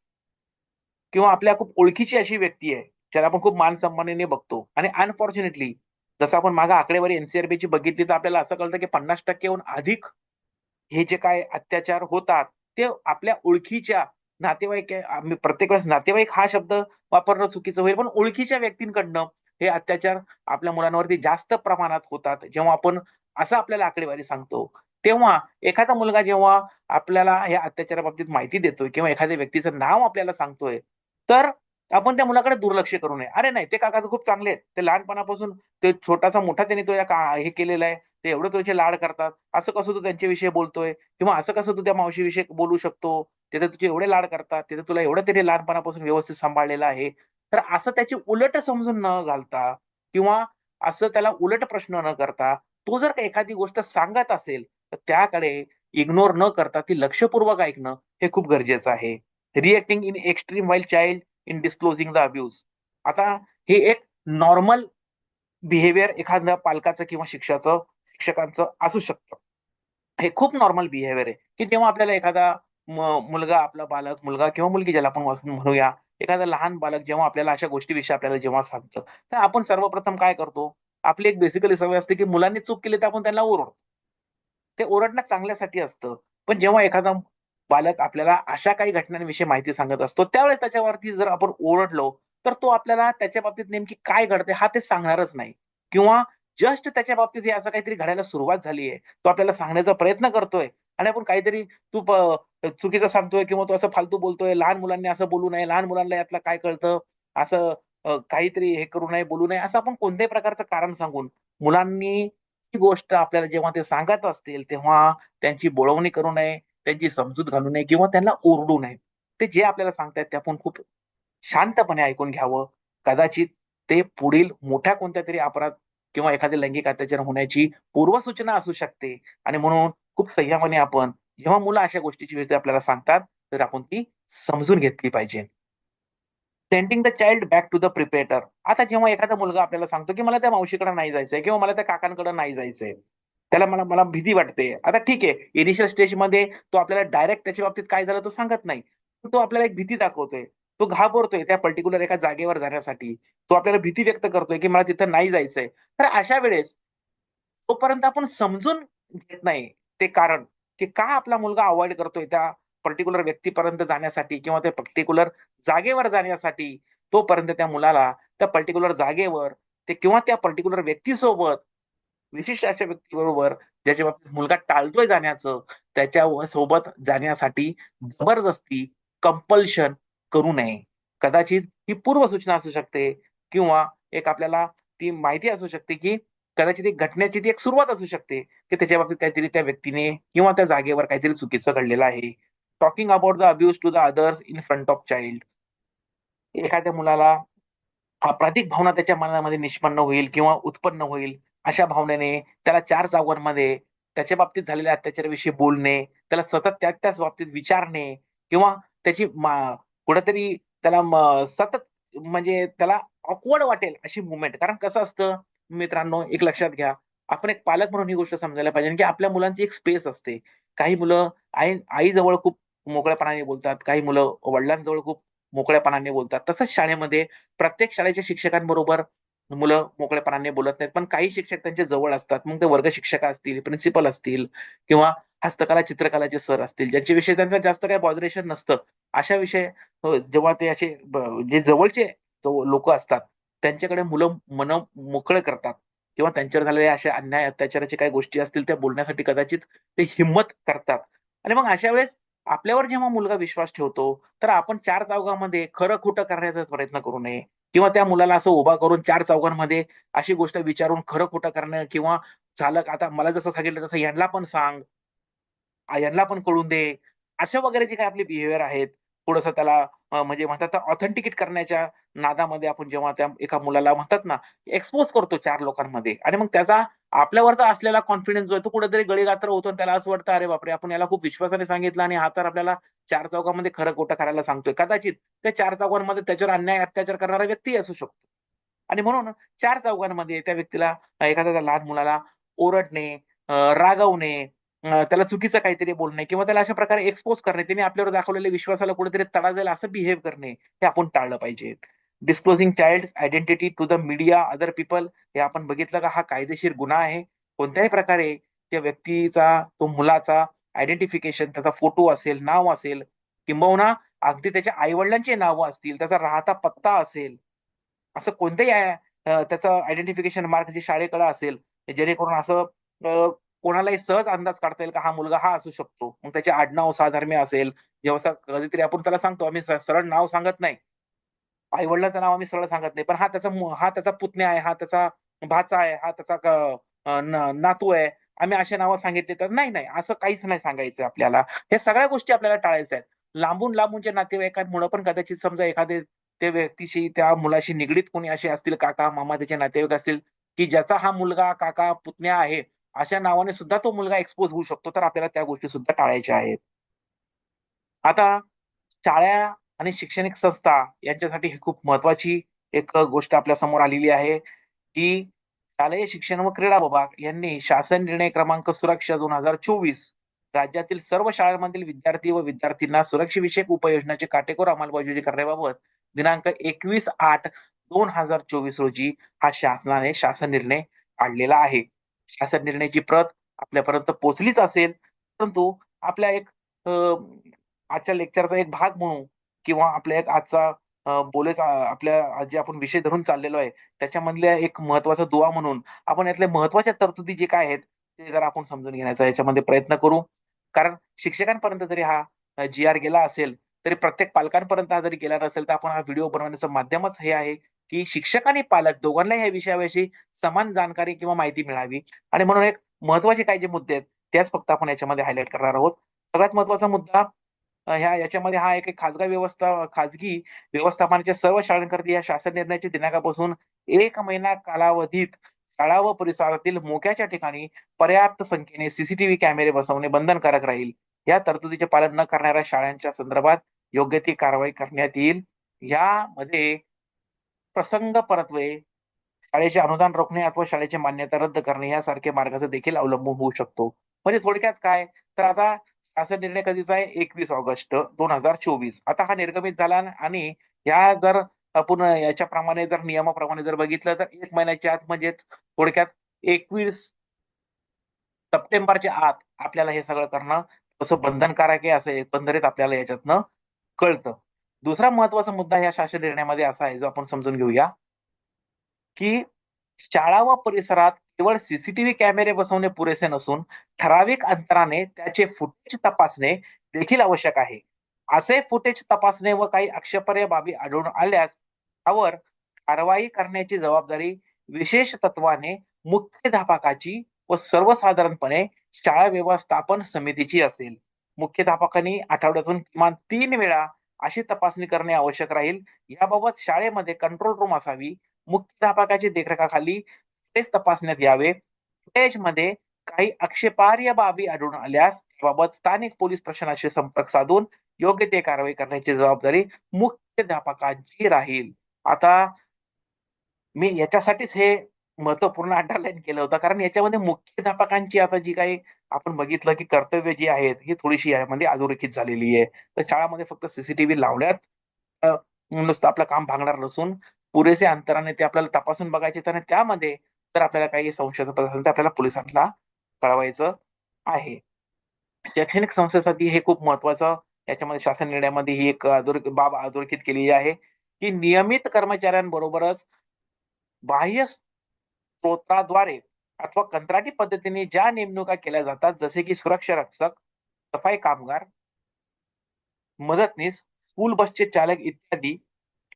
Speaker 1: किंवा आपल्या खूप ओळखीची अशी व्यक्ती आहे, ज्याला आपण खूप मान-सन्मानाने बघतो आणि अनफॉर्च्युनेटली जसं आपण मागे आकडेवारी एन-सी-आर-बीची बघितली, तर आपल्याला असं कळतं, की 50% हून अधिक हे जे काही अत्याचार होतात, ते आपल्या ओळखीच्या नातेवाईक आहे. आम्ही प्रत्येक वेळेस नातेवाईक हा शब्द वापरणं चुकीचं होईल, पण ओळखीच्या व्यक्तींकडनं हे अत्याचार आपल्या मुलांवरती जास्त प्रमाणात होतात. जेव्हा आपण असं आपल्याला आकडेवारी सांगतो, तेव्हा एखादा मुलगा जेव्हा आपल्याला या अत्याचाराबाबतीत माहिती देतोय किंवा एखाद्या व्यक्तीचं नाव आपल्याला सांगतोय, तर आपण त्या मुलाकडे दुर्लक्ष करू नये. "अरे नाही, ते काका तर खूप चांगले आहेत. ते लहानपणापासून ते छोटासा मोठा त्यांनी तो हे केलेलं आहे. ते एवढं तुझे लाड करतात. असं कसं तू त्यांच्याविषयी बोलतोय? किंवा असं कसं तू त्या मावशीविषयी बोलू शकतो? ते तर तुझे एवढे लाड करतात. ते तर तुला एवढं त्याने लहानपणापासून व्यवस्थित सांभाळलेलं आहे." तर असं त्याची उलट समजून न घालता किंवा असं त्याला उलट प्रश्न न करता, तो जर का एखादी गोष्ट सांगत असेल, तर त्याकडे इग्नोर न करता ती लक्षपूर्वक ऐकणं हे खूप गरजेचं आहे. Reacting in extreme while child in disclosing the abuse. आता हे एक नॉर्मल बिहेवियर एखाद्या पालकाचं किंवा शिक्षकांचं असू शकतं. हे खूप नॉर्मल बिहेवियर आहे, की जेव्हा आपल्याला एखादा मुलगा, आपला बालक, मुलगा किंवा मुलगी ज्याला आपण म्हणूया, एखादा लहान बालक जेव्हा आपल्याला अशा गोष्टीविषयी आपल्याला जेव्हा सांगतं, तर आपण सर्वप्रथम काय करतो? आपली एक बेसिकली सवय असते, की मुलांनी चूक केली तर आपण त्यांना ओरडतो. ते ओरडणं चांगल्यासाठी असतं. पण जेव्हा एखादा बालक आपल्याला अशा काही घटनांविषयी माहिती सांगत असतो, त्यावेळेस त्याच्यावरती जर आपण ओरडलो, तर तो आपल्याला त्याच्या बाबतीत नेमकी काय घडते हा ते सांगणारच नाही. किंवा जस्ट त्याच्या बाबतीत हे असं काहीतरी घडायला सुरुवात झाली आहे. तो आपल्याला सांगण्याचा प्रयत्न करतोय आणि आपण काहीतरी तू चुकीचं सांगतोय किंवा तू असं फालतू बोलतोय. लहान मुलांनी असं बोलू नये. लहान मुलांना यातलं काय कळतं? असं काहीतरी हे करू नये, बोलू नये असं आपण कोणत्याही प्रकारचं कारण सांगून मुलांनी ही गोष्ट आपल्याला जेव्हा ते सांगत असतील, तेव्हा त्यांची बोळवणी करू नये, त्यांची समजूत घालू नये किंवा त्यांना ओरडू नये. ते जे आपल्याला सांगतायत ते आपण खूप शांतपणे ऐकून घ्यावं. कदाचित ते पुढील मोठ्या कोणत्यातरी अपराध किंवा एखादे लैंगिक अत्याचार होण्याची पूर्वसूचना असू शकते आणि म्हणून खूप संयमाने आपण जेव्हा मुलं अशा गोष्टीची विरुद्ध आपल्याला सांगतात, तर आपण ती समजून घेतली पाहिजे. Sending the child back to the perpetrator. आता जेव्हा एखादा मुलगा आपल्याला सांगतो, की मला त्या मावशीकडे नाही जायचंय किंवा मला त्या काकांकडे नाही जायचंय. त्याला मला मला भीती वाटते. आता ठीक आहे, इनिशियल स्टेजमध्ये तो आपल्याला डायरेक्ट त्याच्या बाबतीत काय झालं तो सांगत नाही. पण तो आपल्याला एक भीती दाखवतोय. तो घाबरतोय त्या पर्टिक्युलर एका जागेवर जाण्यासाठी. तो आपल्याला भीती व्यक्त करतोय, की मला तिथं नाही जायचंय. तर अशा वेळेस तोपर्यंत आपण समजून घेत नाही ते कारण, की का आपला मुलगा अव्हॉइड करतोय त्या पर्टिक्युलर व्यक्तीपर्यंत जाण्यासाठी किंवा त्या पर्टिक्युलर जागेवर जाण्यासाठी. तोपर्यंत त्या मुलाला त्या पर्टिक्युलर जागेवर ते किंवा त्या पर्टिक्युलर व्यक्तीसोबत, विशिष्ट अशा व्यक्तीबरोबर ज्याच्या बाबतीत मुलगा टाळतोय जाण्याचं, सोबत जाण्यासाठी जबरदस्ती, कंपल्शन करू नये. कदाचित ही पूर्वसूचना असू शकते किंवा एक आपल्याला ती माहिती असू शकते, की कदाचित एक घटनेची ती एक सुरुवात असू शकते, की त्याच्या बाबतीत काहीतरी त्या व्यक्तीने किंवा त्या जागेवर काहीतरी चुकीचं घडलेलं आहे. Talking about the abuse to the others in front of child. एखाद्या मुलाला आपराधिक भावना त्याच्या मनामध्ये निष्पन्न होईल किंवा उत्पन्न होईल, अशा भावनेने त्याला चार चौघांमध्ये त्याच्या बाबतीत झालेल्या अत्याचाराविषयी बोलणे, त्याला सतत त्याच बाबतीत विचारणे किंवा त्याची कुठेतरी त्याला सतत म्हणजे त्याला ऑकवर्ड वाटेल अशी मूव्हमेंट. कारण कसं असतं मित्रांनो, एक लक्षात घ्या, आपण एक पालक म्हणून ही गोष्ट समजायला पाहिजे, की आपल्या मुलांची एक स्पेस असते. काही मुलं आईजवळ खूप मोकळेपणाने बोलतात, काही मुलं वडिलांजवळ खूप मोकळेपणाने बोलतात. तसंच शाळेमध्ये प्रत्येक शाळेच्या शिक्षकांबरोबर मुलं मोकळेपणाने बोलत नाहीत. पण काही शिक्षक त्यांच्या जवळ असतात. मग ते वर्ग शिक्षक असतील, प्रिन्सिपल असतील किंवा हस्तकला, चित्रकलाचे सर असतील, ज्यांच्याविषयी त्यांचं जास्त काही बॉदरेशन नसतं. अशा विषय जेव्हा ते असे जे जवळचे लोकं असतात, त्यांच्याकडे मुलं मन मोकळं करतात किंवा त्यांच्यावर झालेल्या अशा अन्याय, अत्याचाराच्या काही गोष्टी असतील, त्या बोलण्यासाठी कदाचित ते हिम्मत करतात. आणि मग अशा वेळेस आपल्यावर जेव्हा मुलगा विश्वास ठेवतो, तर आपण चार चौघामध्ये खरं-खोटं करण्याचा प्रयत्न करू नये किंवा त्या मुलाला असं उभा करून चार चौघांमध्ये अशी गोष्ट विचारून खरं-खोटं करणं किंवा "चालक आता मला जसं सांगितलं तसं ह्यांना पण सांग." यांना पण कळून दे. अशा वगैरे जे काही आपले बिहेवियर आहेत, थोडंसं त्याला म्हणजे म्हणतात ना ऑथेंटिकेट करण्याच्या नादामध्ये आपण जेव्हा त्या एका मुलाला म्हणतात ना, एक्सपोज करतो 4 लोकांमध्ये आणि मग त्याचा आपल्यावरचा असलेला कॉन्फिडन्स जो आहे तो कुठेतरी गळीगात्र होतो आणि त्याला असं वाटतं, "अरे बापरे! आपण याला खूप विश्वासाने सांगितलं आणि हा तर आपल्याला 4 चौघामध्ये खरं-खोटं करायला सांगतोय." कदाचित त्या 4 चौघांमध्ये त्याच्यावर अन्याय, अत्याचार करणारा व्यक्तीही असू शकतो. आणि म्हणून 4 चौघांमध्ये त्या व्यक्तीला एखाद्या लहान मुलाला ओरडणे, रागवणे, त्याला चुकीचं काहीतरी बोलणे किंवा त्याला अशा प्रकारे एक्सपोज करणे, त्याने आपल्यावर दाखवलेल्या विश्वासाला कुठेतरी तडा जाईल असं बिहेव करणे, हे आपण टाळलं पाहिजे. Disclosing child's identity to the media, other people, हे आपण बघितलं का हा कायदेशीर गुन्हा आहे. कोणत्याही प्रकारे त्या व्यक्तीचा, तो मुलाचा आयडेंटिफिकेशन, त्याचा फोटो असेल, नाव असेल किंबहुना अगदी त्याच्या आई-वडिलांची नावं असतील, त्याचा राहता पत्ता असेल, असं कोणतंही त्याचं आयडेंटिफिकेशन मार्क जे शाळेकडे असेल, जेणेकरून असं कोणालाही सहज अंदाज काढता येईल, का हा मुलगा हा असू शकतो. मग त्याचे आडनाव साधर्म्य असेल, जेव्हा कधीतरी आपण त्याला सांगतो, आम्ही सरळ नाव सांगत नाही. आई-वडिलांचं नाव आम्ही सरळ सांगत नाही. पण हा त्याचा पुतण्या आहे, हा त्याचा भाचा आहे, हा त्याचा नातू आहे. आम्ही अशी नावं सांगितली तर नाही, नाही असं काहीच नाही सांगायचं आपल्याला. हे सगळ्या गोष्टी आपल्याला टाळायच्या आहेत. लांबून-लांबूनच्या नातेवाईकांमुळं पण कदाचित समजा एखादे त्या व्यक्तीशी, त्या मुलाशी निगडीत कोणी असे असतील काका, मामा त्याचे नातेवाईक असतील, की ज्याचा हा मुलगा, काका, पुतण्या आहे, अशा नावाने सुद्धा तो मुलगा एक्सपोज होऊ शकतो. तर आपल्याला त्या गोष्टी सुद्धा टाळायच्या आहेत. आता शाळा आणि शैक्षणिक संस्था यांच्यासाठी ही खूप महत्वाची एक गोष्ट आपल्या समोर आलेली आहे, की शालेय शिक्षण व क्रीडा विभाग यांनी शासन निर्णय क्रमांक सुरक्षा 2024 राज्यातील सर्व शाळांमधील विद्यार्थी व विद्यार्थ्यांना सुरक्षेविषयक उपाययोजनाची काटेकोर अंमलबजावणी करण्याबाबत दिनांक 21/8/2024 रोजी हा शासनाने शासन निर्णय काढलेला आहे. शासन निर्णयाची प्रत आपल्यापर्यंत पोहोचलीच असेल, परंतु आपल्या एक अ, आजच्या लेक्चरचा एक भाग म्हणून किंवा आपल्या एक आजचा आपल्या जे आपण विषय धरून चाललेलो आहे, त्याच्यामधल्या एक महत्त्वाचा दुवा म्हणून आपण यातल्या महत्त्वाच्या तरतुदी जे काय आहेत, ते जरा आपण समजून घेण्याचा याच्यामध्ये प्रयत्न करू. कारण शिक्षकांपर्यंत जरी हा जी-आर गेला असेल, तरी प्रत्येक पालकांपर्यंत हा जरी गेला नसेल, तर आपण हा व्हिडिओ बनवण्याचं माध्यमच हे आहे, की शिक्षक आणि पालक दोघांनाही या विषयाविषयी समान जाणकारी किंवा माहिती मिळावी. आणि म्हणून एक महत्त्वाचे काही जे मुद्दे आहेत, त्याच फक्त आपण याच्यामध्ये हायलाइट करणार आहोत. सगळ्यात महत्त्वाचा मुद्दा याच्यामध्ये हा एक खाजगी व्यवस्थापनाच्या सर्व शाळांकरता या शासन निर्णयाच्या दिनांकापासून 1 महिना कालावधीत शाळा व परिसरातील मोक्याच्या ठिकाणी पर्याप्त संख्येने सीसीटीव्ही कॅमेरे बसवणे बंधनकारक राहील. या तरतुदीचे पालन न करणाऱ्या शाळांच्या संदर्भात योग्य ती कारवाई करण्यात येईल. यामध्ये प्रसंग परत्वे, शाळेचे अनुदान रोखणे अथवा शाळेची मान्यता रद्द करणे यासारखे मार्गाचा देखील अवलंबून होऊ शकतो. म्हणजे थोडक्यात काय, तर आता शासन निर्णय कधीचा आहे? 21 ऑगस्ट 2024. आता हा निर्गमित झाला आणि या जर आपण याच्याप्रमाणे जर नियमाप्रमाणे जर बघितलं तर 1 महिन्याच्या आत म्हणजेच थोडक्यात 21 सप्टेंबरच्या आत आपल्याला हे सगळं करणं तसं बंधनकारक आहे असं एकंदरीत आपल्याला याच्यातनं कळतं. दुसरा महत्त्वाचा मुद्दा या शासन निर्णयामध्ये असा आहे, जो आपण समजून घेऊया, की शाळा व परिसरात केवळ सीसीटीव्ही कॅमेरे बसवणे पुरेसे नसून ठराविक अंतराने त्याचे फुटेज तपासणे देखील आवश्यक आहे. असे फुटेज तपासणे व काही आक्षेपार्ह बाबी आढळून आल्यास त्यावर कारवाई करण्याची जबाबदारी विशेष तत्वाने मुख्याध्यापकाची व सर्वसाधारणपणे शाळा व्यवस्थापन समितीची असेल. मुख्याध्यापकांनी आठवड्यातून किमान 3 वेळा अशी तपासणी करणे आवश्यक राहील. याबाबत शाळेमध्ये कंट्रोल रूम असावी. मुख्याध्यापकाची देखरेखीखाली तेच तपासण्यात यावे. फुटेजमध्ये काही आक्षेपार्ह बाबी आढळून आल्यास त्याबाबत स्थानिक पोलीस प्रशासनाशी संपर्क साधून योग्य ते कारवाई करण्याची जबाबदारी मुख्याध्यापकांची राहील. आता मी याच्यासाठीच हे महत्त्वपूर्ण अंडरलाईन केलं होतं, कारण याच्यामध्ये मुख्याध्यापकांची आता जी काही आपण बघितलं, की कर्तव्य जी आहेत, ही थोडीशी यामध्ये अधोरेखित झालेली आहे. तर शाळामध्ये फक्त सीसीटीव्ही लावण्यात अ, नुसतं आपलं काम भागणार नसून पुरेसे अंतराने ते आपल्याला तपासून बघायचे आहेत आणि त्यामध्ये जर आपल्याला काही संशयास्पद असेल, तर आपल्याला पोलिसांना कळवायचं आहे. शैक्षणिक संस्थेसाठी हे खूप महत्त्वाचं याच्यामध्ये शासन निर्णयामध्ये ही एक बाब अधोरेखित केलेली आहे, की नियमित कर्मचाऱ्यांबरोबरच बाह्य स्त्रोताद्वारे अथवा कंत्राटी पद्धतीने ज्या नेमणुका केल्या जातात, जसे की सुरक्षा रक्षक, सफाई कामगार, मदतनीस, स्कूल बसचे चालक इत्यादी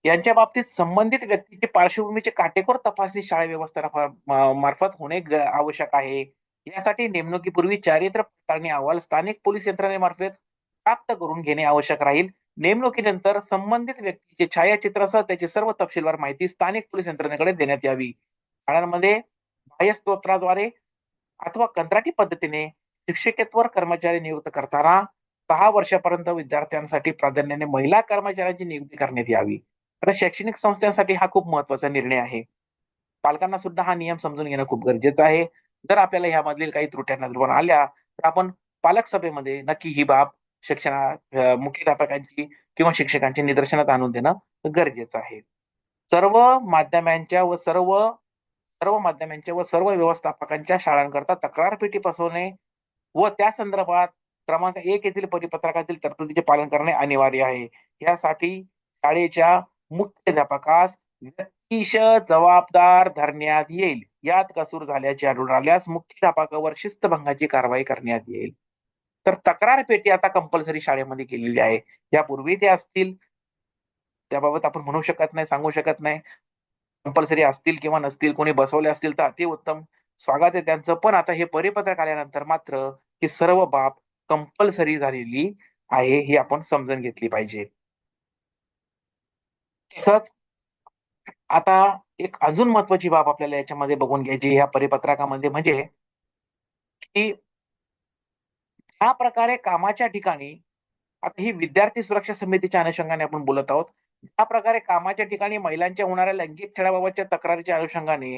Speaker 1: यांच्या बाबतीत संबंधित व्यक्तीची पार्श्वभूमीची काटेकोर तपासणी शाळा मार्फत होणे आवश्यक आहे. यासाठी नेमणुकीपूर्वी चारित्र्य पडताळणी अहवाल स्थानिक पोलीस यंत्रणेमार्फत प्राप्त करून घेणे आवश्यक राहील. नेमणुकीनंतर संबंधित व्यक्तीचे छायाचित्रासह त्याची सर्व तपशीलवार माहिती स्थानिक पोलीस यंत्रणेकडे देण्यात यावी. शाळांमध्ये बाह्य स्त्रोताद्वारे अथवा कंत्राटी पद्धतीने शिक्षकेतर कर्मचारी नियुक्त करताना 6 वर्षापर्यंत विद्यार्थ्यांसाठी प्राधान्याने महिला कर्मचाऱ्यांची नियुक्ती करण्यात यावी. आता शैक्षणिक संस्थांसाठी हा खूप महत्त्वाचा निर्णय आहे. पालकांना सुद्धा हा नियम समजून घेणं खूप गरजेचं आहे. जर आपल्याला ह्यामधील काही त्रुट्या नजरेवर आल्या, तर आपण पालक सभेमध्ये नक्की ही बाब मुख्याध्यापकांची किंवा शिक्षकांची निदर्शनास आणून देणं गरजेचं आहे. सर्व माध्यमांच्या व सर्व सर्व माध्यमांच्या व सर्व व्यवस्थापकांच्या शाळांकरता तक्रार पेटी बसवणे व त्या संदर्भात क्रमांक 1 येथील परिपत्रकातील तरतुदीचे पालन करणे अनिवार्य आहे. यासाठी शाळेच्या मुख्याध्यापकास व्यक्तिशः जबाबदार धरण्यात येईल. यात कसूर झाल्याचे आढळून आल्यास मुख्याध्यापकावर शिस्तभंगाची कारवाई करण्यात येईल. तर तक्रार पेटी आता कंपल्सरी शाळेमध्ये केलेली आहे. यापूर्वी ते असतील, त्याबाबत आपण म्हणू शकत नाही, सांगू शकत नाही. कंपल्सरी असतील किंवा नसतील, कोणी बसवले असतील तर अतिउत्तम. स्वागत आहे त्यांचं. पण आता हे परिपत्रक आल्यानंतर मात्र ही सर्व बाब कंपल्सरी झालेली आहे, ही आपण समजून घेतली पाहिजे. तसंच आता एक अजून महत्त्वाची बाब आपल्याला याच्यामध्ये बघून घ्यायची ह्या परिपत्रकामध्ये म्हणजे, की ज्या प्रकारे कामाच्या ठिकाणी आता ही विद्यार्थी सुरक्षा समितीच्या अनुषंगाने आपण बोलत आहोत. ज्या प्रकारे कामाच्या ठिकाणी महिलांच्या होणाऱ्या लैंगिक छळाबाबतच्या तक्रारीच्या अनुषंगाने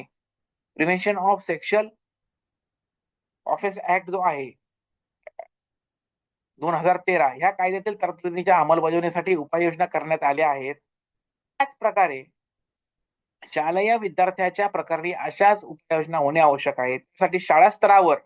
Speaker 1: prevention of sexual offence act जो आहे 2013 ह्या कायद्यातील तरतुदींच्या अंमलबजावणीसाठी उपाययोजना करण्यात आल्या आहेत. त्याच प्रकारे शालेय विद्यार्थ्याच्या प्रकरणी अशाच उपाययोजना होणे आवश्यक आहे. त्यासाठी शाळा स्तरावर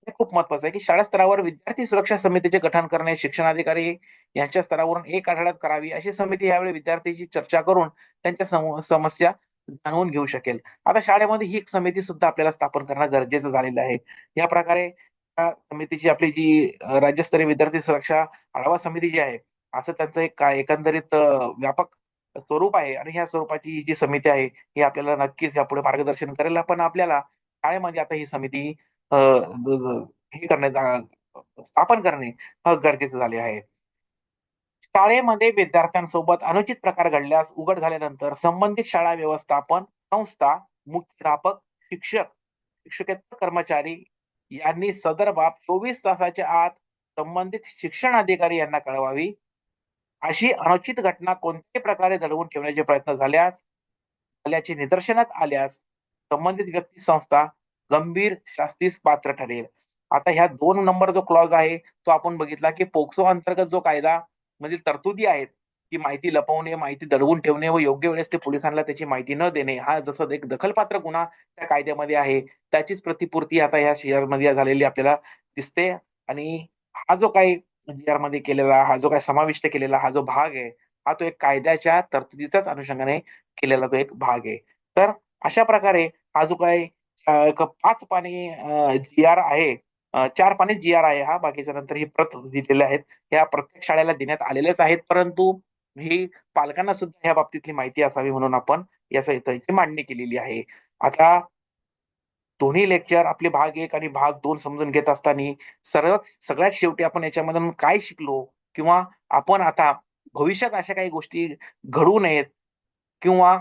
Speaker 1: हे खूप महत्वाचं आहे, की शाळा स्तरावर विद्यार्थी सुरक्षा समितीचे गठन करणे, शिक्षणाधिकारी यांच्या स्तरावरून 1 आठवड्यात करावी. अशी समिती यावेळी विद्यार्थ्यांशी चर्चा करून त्यांच्या समस्या जाणून घेऊ शकेल. आता शाळेमध्ये ही एक समिती सुद्धा आपल्याला स्थापन करणं गरजेचं झालेलं आहे. या प्रकारे समितीची आपली जी राज्यस्तरीय विद्यार्थी सुरक्षा आढावा समिती जी आहे, असं त्यांचं एक काय एकंदरीत व्यापक स्वरूप आहे आणि ह्या स्वरूपाची जी समिती आहे ही आपल्याला नक्कीच यापुढे मार्गदर्शन करेल. पण आपल्याला शाळेमध्ये आता ही समिती हे स्थापन करणे गरजेचे झाले आहे. शाळेमध्ये विद्यार्थ्यांसोबत अनुचित प्रकार घडल्यास उघड झाल्यानंतर संबंधित शाळा व्यवस्थापन संस्था, मुख्याध्यापक, शिक्षक, शिक्षकेतर कर्मचारी यांनी सदर बाब 24 तासाच्या आत संबंधित शिक्षण अधिकारी यांना कळवावी. अशी अनुचित घटना कोणत्याही प्रकारे दडवून ठेवण्याचे प्रयत्न झाल्याचे निदर्शनात आल्यास संबंधित व्यक्ती संस्था गंभीर शास्तीस पात्र ठरेल. आता ह्या 2 नंबर जो क्लॉज आहे तो आपण बघितला, की पोक्सो अंतर्गत जो कायदा मधील तरतुदी आहेत, की माहिती लपवणे, माहिती दडवून ठेवणे व योग्य वेळेस ते पोलिसांना त्याची माहिती न देणे, हा जसं एक दखलपात्र गुन्हा त्या कायद्यामध्ये आहे, त्याचीच प्रतिपूर्ती आता या जी-आरमध्ये झालेली आपल्याला दिसते. आणि हा जो काही जी-आरमध्ये केलेला, हा जो काही समाविष्ट केलेला हा जो भाग आहे, हा तो एक कायद्याच्या तरतुदीच्याच अनुषंगाने केलेला तो एक भाग आहे. तर अशा प्रकारे हा जो काही एक 5 पानी जी-आर आहे. 4 पानीच जी-आर आहे हा. बाकीच्या नंतर ही प्रत दिलेल्या आहेत. ह्या प्रत्येक शाळेला देण्यात आलेल्याच आहेत. परंतु ही पालकांना सुद्धा ह्या बाबतीतली माहिती असावी म्हणून आपण इथं याची मांडणी केलेली आहे. आता दोन्ही लेक्चर आपले भाग 1 आणि भाग 2 समजून घेत असताना सगळ्यात शेवटी आपण याच्यामधून काय शिकलो किंवा आपण आता भविष्यात अशा काही गोष्टी घडू नयेत किंवा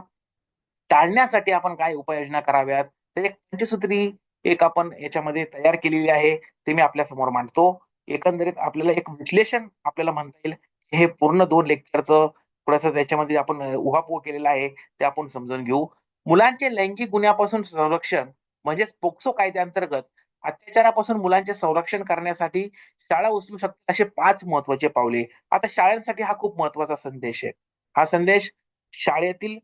Speaker 1: टाळण्यासाठी आपण काय उपाययोजना कराव्यात, तर एक पंचसूत्री एक आपण याच्यामध्ये तयार केलेली आहे. ते मी आपल्यासमोर मांडतो. एकंदरीत आपल्याला एक विश्लेषण आपल्याला म्हणता येईल. हे पूर्ण 2 लेक्चरचं थोडंसं त्याच्यामध्ये आपण उहापोह केलेला आहे, ते आपण समजून घेऊ. मुलांचे लैंगिक गुन्ह्यापासून संरक्षण म्हणजेच पोक्सो कायद्याअंतर्गत अत्याचारापासून मुलांचे संरक्षण करण्यासाठी शाळा उचलू शकते असे 5 महत्त्वाचे पावले. आता शाळांसाठी हा खूप महत्त्वाचा संदेश आहे. हा संदेश शाळेतील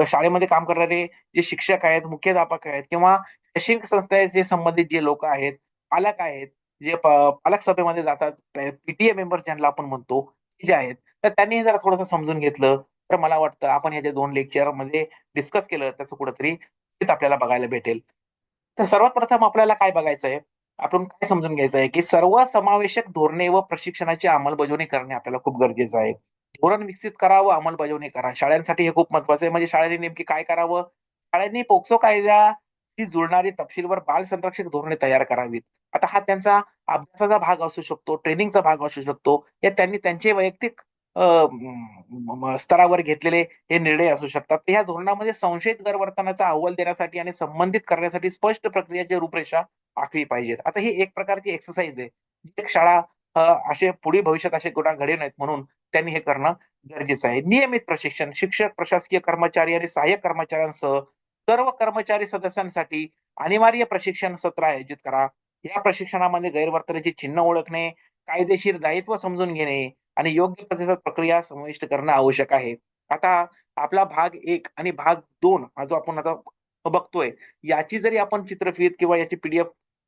Speaker 1: शाळेमध्ये काम करणारे जे शिक्षक आहेत, मुख्याध्यापक आहेत किंवा शैक्षणिक संस्थेचे संबंधित जे लोकं आहेत, पालक आहेत, जे पालक सभेमध्ये जातात, पीटीए मेंबर ज्यांना आपण म्हणतो, ते जे आहेत. तर त्यांनी जरा थोडंसं समजून घेतलं, तर मला वाटतं आपण हे जे 2 लेक्चरमध्ये डिस्कस केलं, त्याचं कुठेतरी हित आपल्याला बघायला भेटेल. तर सर्वात प्रथम आपल्याला काय बघायचं आहे? आपण काय समजून घ्यायचं आहे, की सर्वसमावेशक धोरणे व प्रशिक्षणाची अंमलबजावणी करणे आपल्याला खूप गरजेचं आहे. धोरण विकसित करा व अंमलबजावणी करा. शाळांसाठी हे खूप महत्वाचं आहे. म्हणजे शाळेने नेमकी काय करावं? शाळांनी पोक्सो कायद्याशी जुळणारी तपशीलवार बाल संरक्षक धोरणे तयार करावीत. आता हा त्यांचा अभ्यासाचा भाग असू शकतो, ट्रेनिंगचा भाग असू शकतो. या त्यांनी त्यांचे वैयक्तिक स्तरावर घेतलेले हे निर्णय असू शकतात. तर ह्या धोरणामध्ये संशयित गैरवर्तनाचा अहवाल देण्यासाठी आणि संबंधित करण्यासाठी स्पष्ट प्रक्रियेची रूपरेषा आखली पाहिजेत. आता ही एक प्रकारची एक्सरसाइज आहे. एक शाळा अ, असे पुढील भविष्यात असे गुन्हा घडू नयेत म्हणून त्यांनी हे करणं गरजेचं आहे. नियमित प्रशिक्षण शिक्षक, प्रशासकीय कर्मचारी आणि सहाय्यक कर्मचाऱ्यांसह सर्व कर्मचारी सदस्यांसाठी अनिवार्य प्रशिक्षण सत्र आयोजित करा. या प्रशिक्षणामध्ये गैरवर्तनाची चिन्ह ओळखणे, कायदेशीर दायित्व समजून घेणे आणि योग्य प्रतिसाद प्रक्रिया समाविष्ट करणं आवश्यक आहे. आता आपला भाग 1 आणि भाग 2 हा जो आपण आता बघतोय, याची जरी आपण चित्रफित किंवा याची पी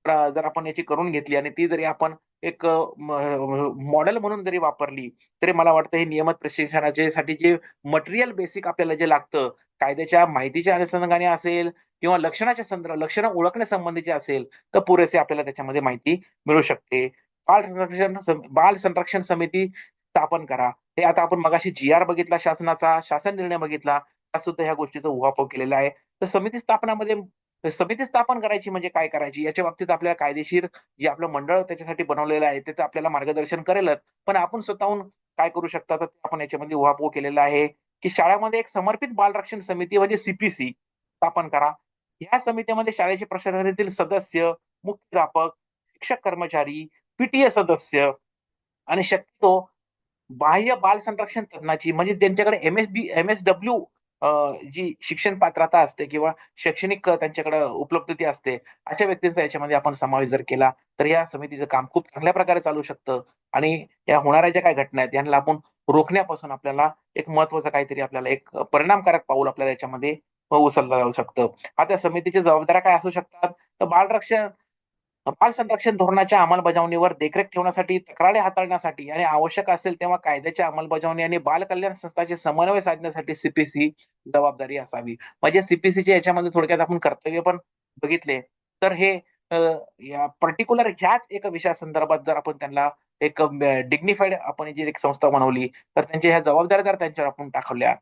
Speaker 1: जर आपण याची करून घेतली आणि ती जरी आपण एक मॉडेल म्हणून जरी वापरली, तरी मला वाटतं हे नियमित प्रशिक्षणाचे साठी जे मटेरियल बेसिक आपल्याला जे लागतं, कायद्याच्या माहितीच्या अनुषंगाने असेल किंवा लक्षणं ओळखण्यासंबंधीचे असेल, तर पुरेसे आपल्याला त्याच्यामध्ये माहिती मिळू शकते. बाल संरक्षण समिती स्थापन करा. हे आता आपण मगाशी जी-आर बघितला शासनाचा, शासन निर्णय बघितला, त्यात सुद्धा ह्या गोष्टीचा उहापोह केलेला आहे. तर समिती स्थापन करायची म्हणजे काय करायची? याच्या बाबतीत आपल्याला कायदेशीर जे आपलं मंडळ त्याच्यासाठी बनवलेलं आहे, ते तर आपल्याला मार्गदर्शन करेलच. पण आपण स्वतःहून काय करू शकता, तर ते आपण याच्यामध्ये उहापोह केलेला आहे, की शाळेमध्ये एक समर्पित बालरक्षण समिती म्हणजे सीपीसी स्थापन करा. या समितीमध्ये शाळेचे प्रशासनातील सदस्य, मुख्याध्यापक, शिक्षक कर्मचारी, पीटीए सदस्य आणि शक्यतो बाह्य बाल संरक्षण तज्ञाची म्हणजे त्यांच्याकडे एम-एस-डब्ल्यू जी शिक्षण पात्रता असते किंवा शैक्षणिक त्यांच्याकडे उपलब्धती असते. अशा व्यक्तींचा याच्यामध्ये आपण समावेश जर केला, तर या समितीचं काम खूप चांगल्या प्रकारे चालू शकतं आणि या होणाऱ्या ज्या काही घटना आहेत, यांना आपण रोखण्यापासून आपल्याला एक महत्त्वाचं काहीतरी आपल्याला एक परिणामकारक पाऊल आपल्याला याच्यामध्ये उचललं जाऊ शकतं. आता समितीच्या जबाबदाऱ्या काय असू शकतात? तर बाल संरक्षण धोरणाच्या अंमलबजावणीवर देखरेख ठेवण्यासाठी, तक्रारी हाताळण्यासाठी आणि आवश्यक असेल तेव्हा कायद्याच्या अंमलबजावणी आणि बाल कल्याण संस्थांचे समन्वय साधण्यासाठी सीपीसी जबाबदारी असावी. म्हणजे सीपीसीच्या याच्यामध्ये थोडक्यात आपण कर्तव्य पण बघितले, तर हे अ, या पर्टिक्युलर ह्याच एका विषयासंदर्भात जर आपण त्यांना एक डिग्निफाईड आपण जी एक संस्था बनवली, तर त्यांच्या ह्या जबाबदाऱ्या जर त्यांच्यावर आपण टाकल्या,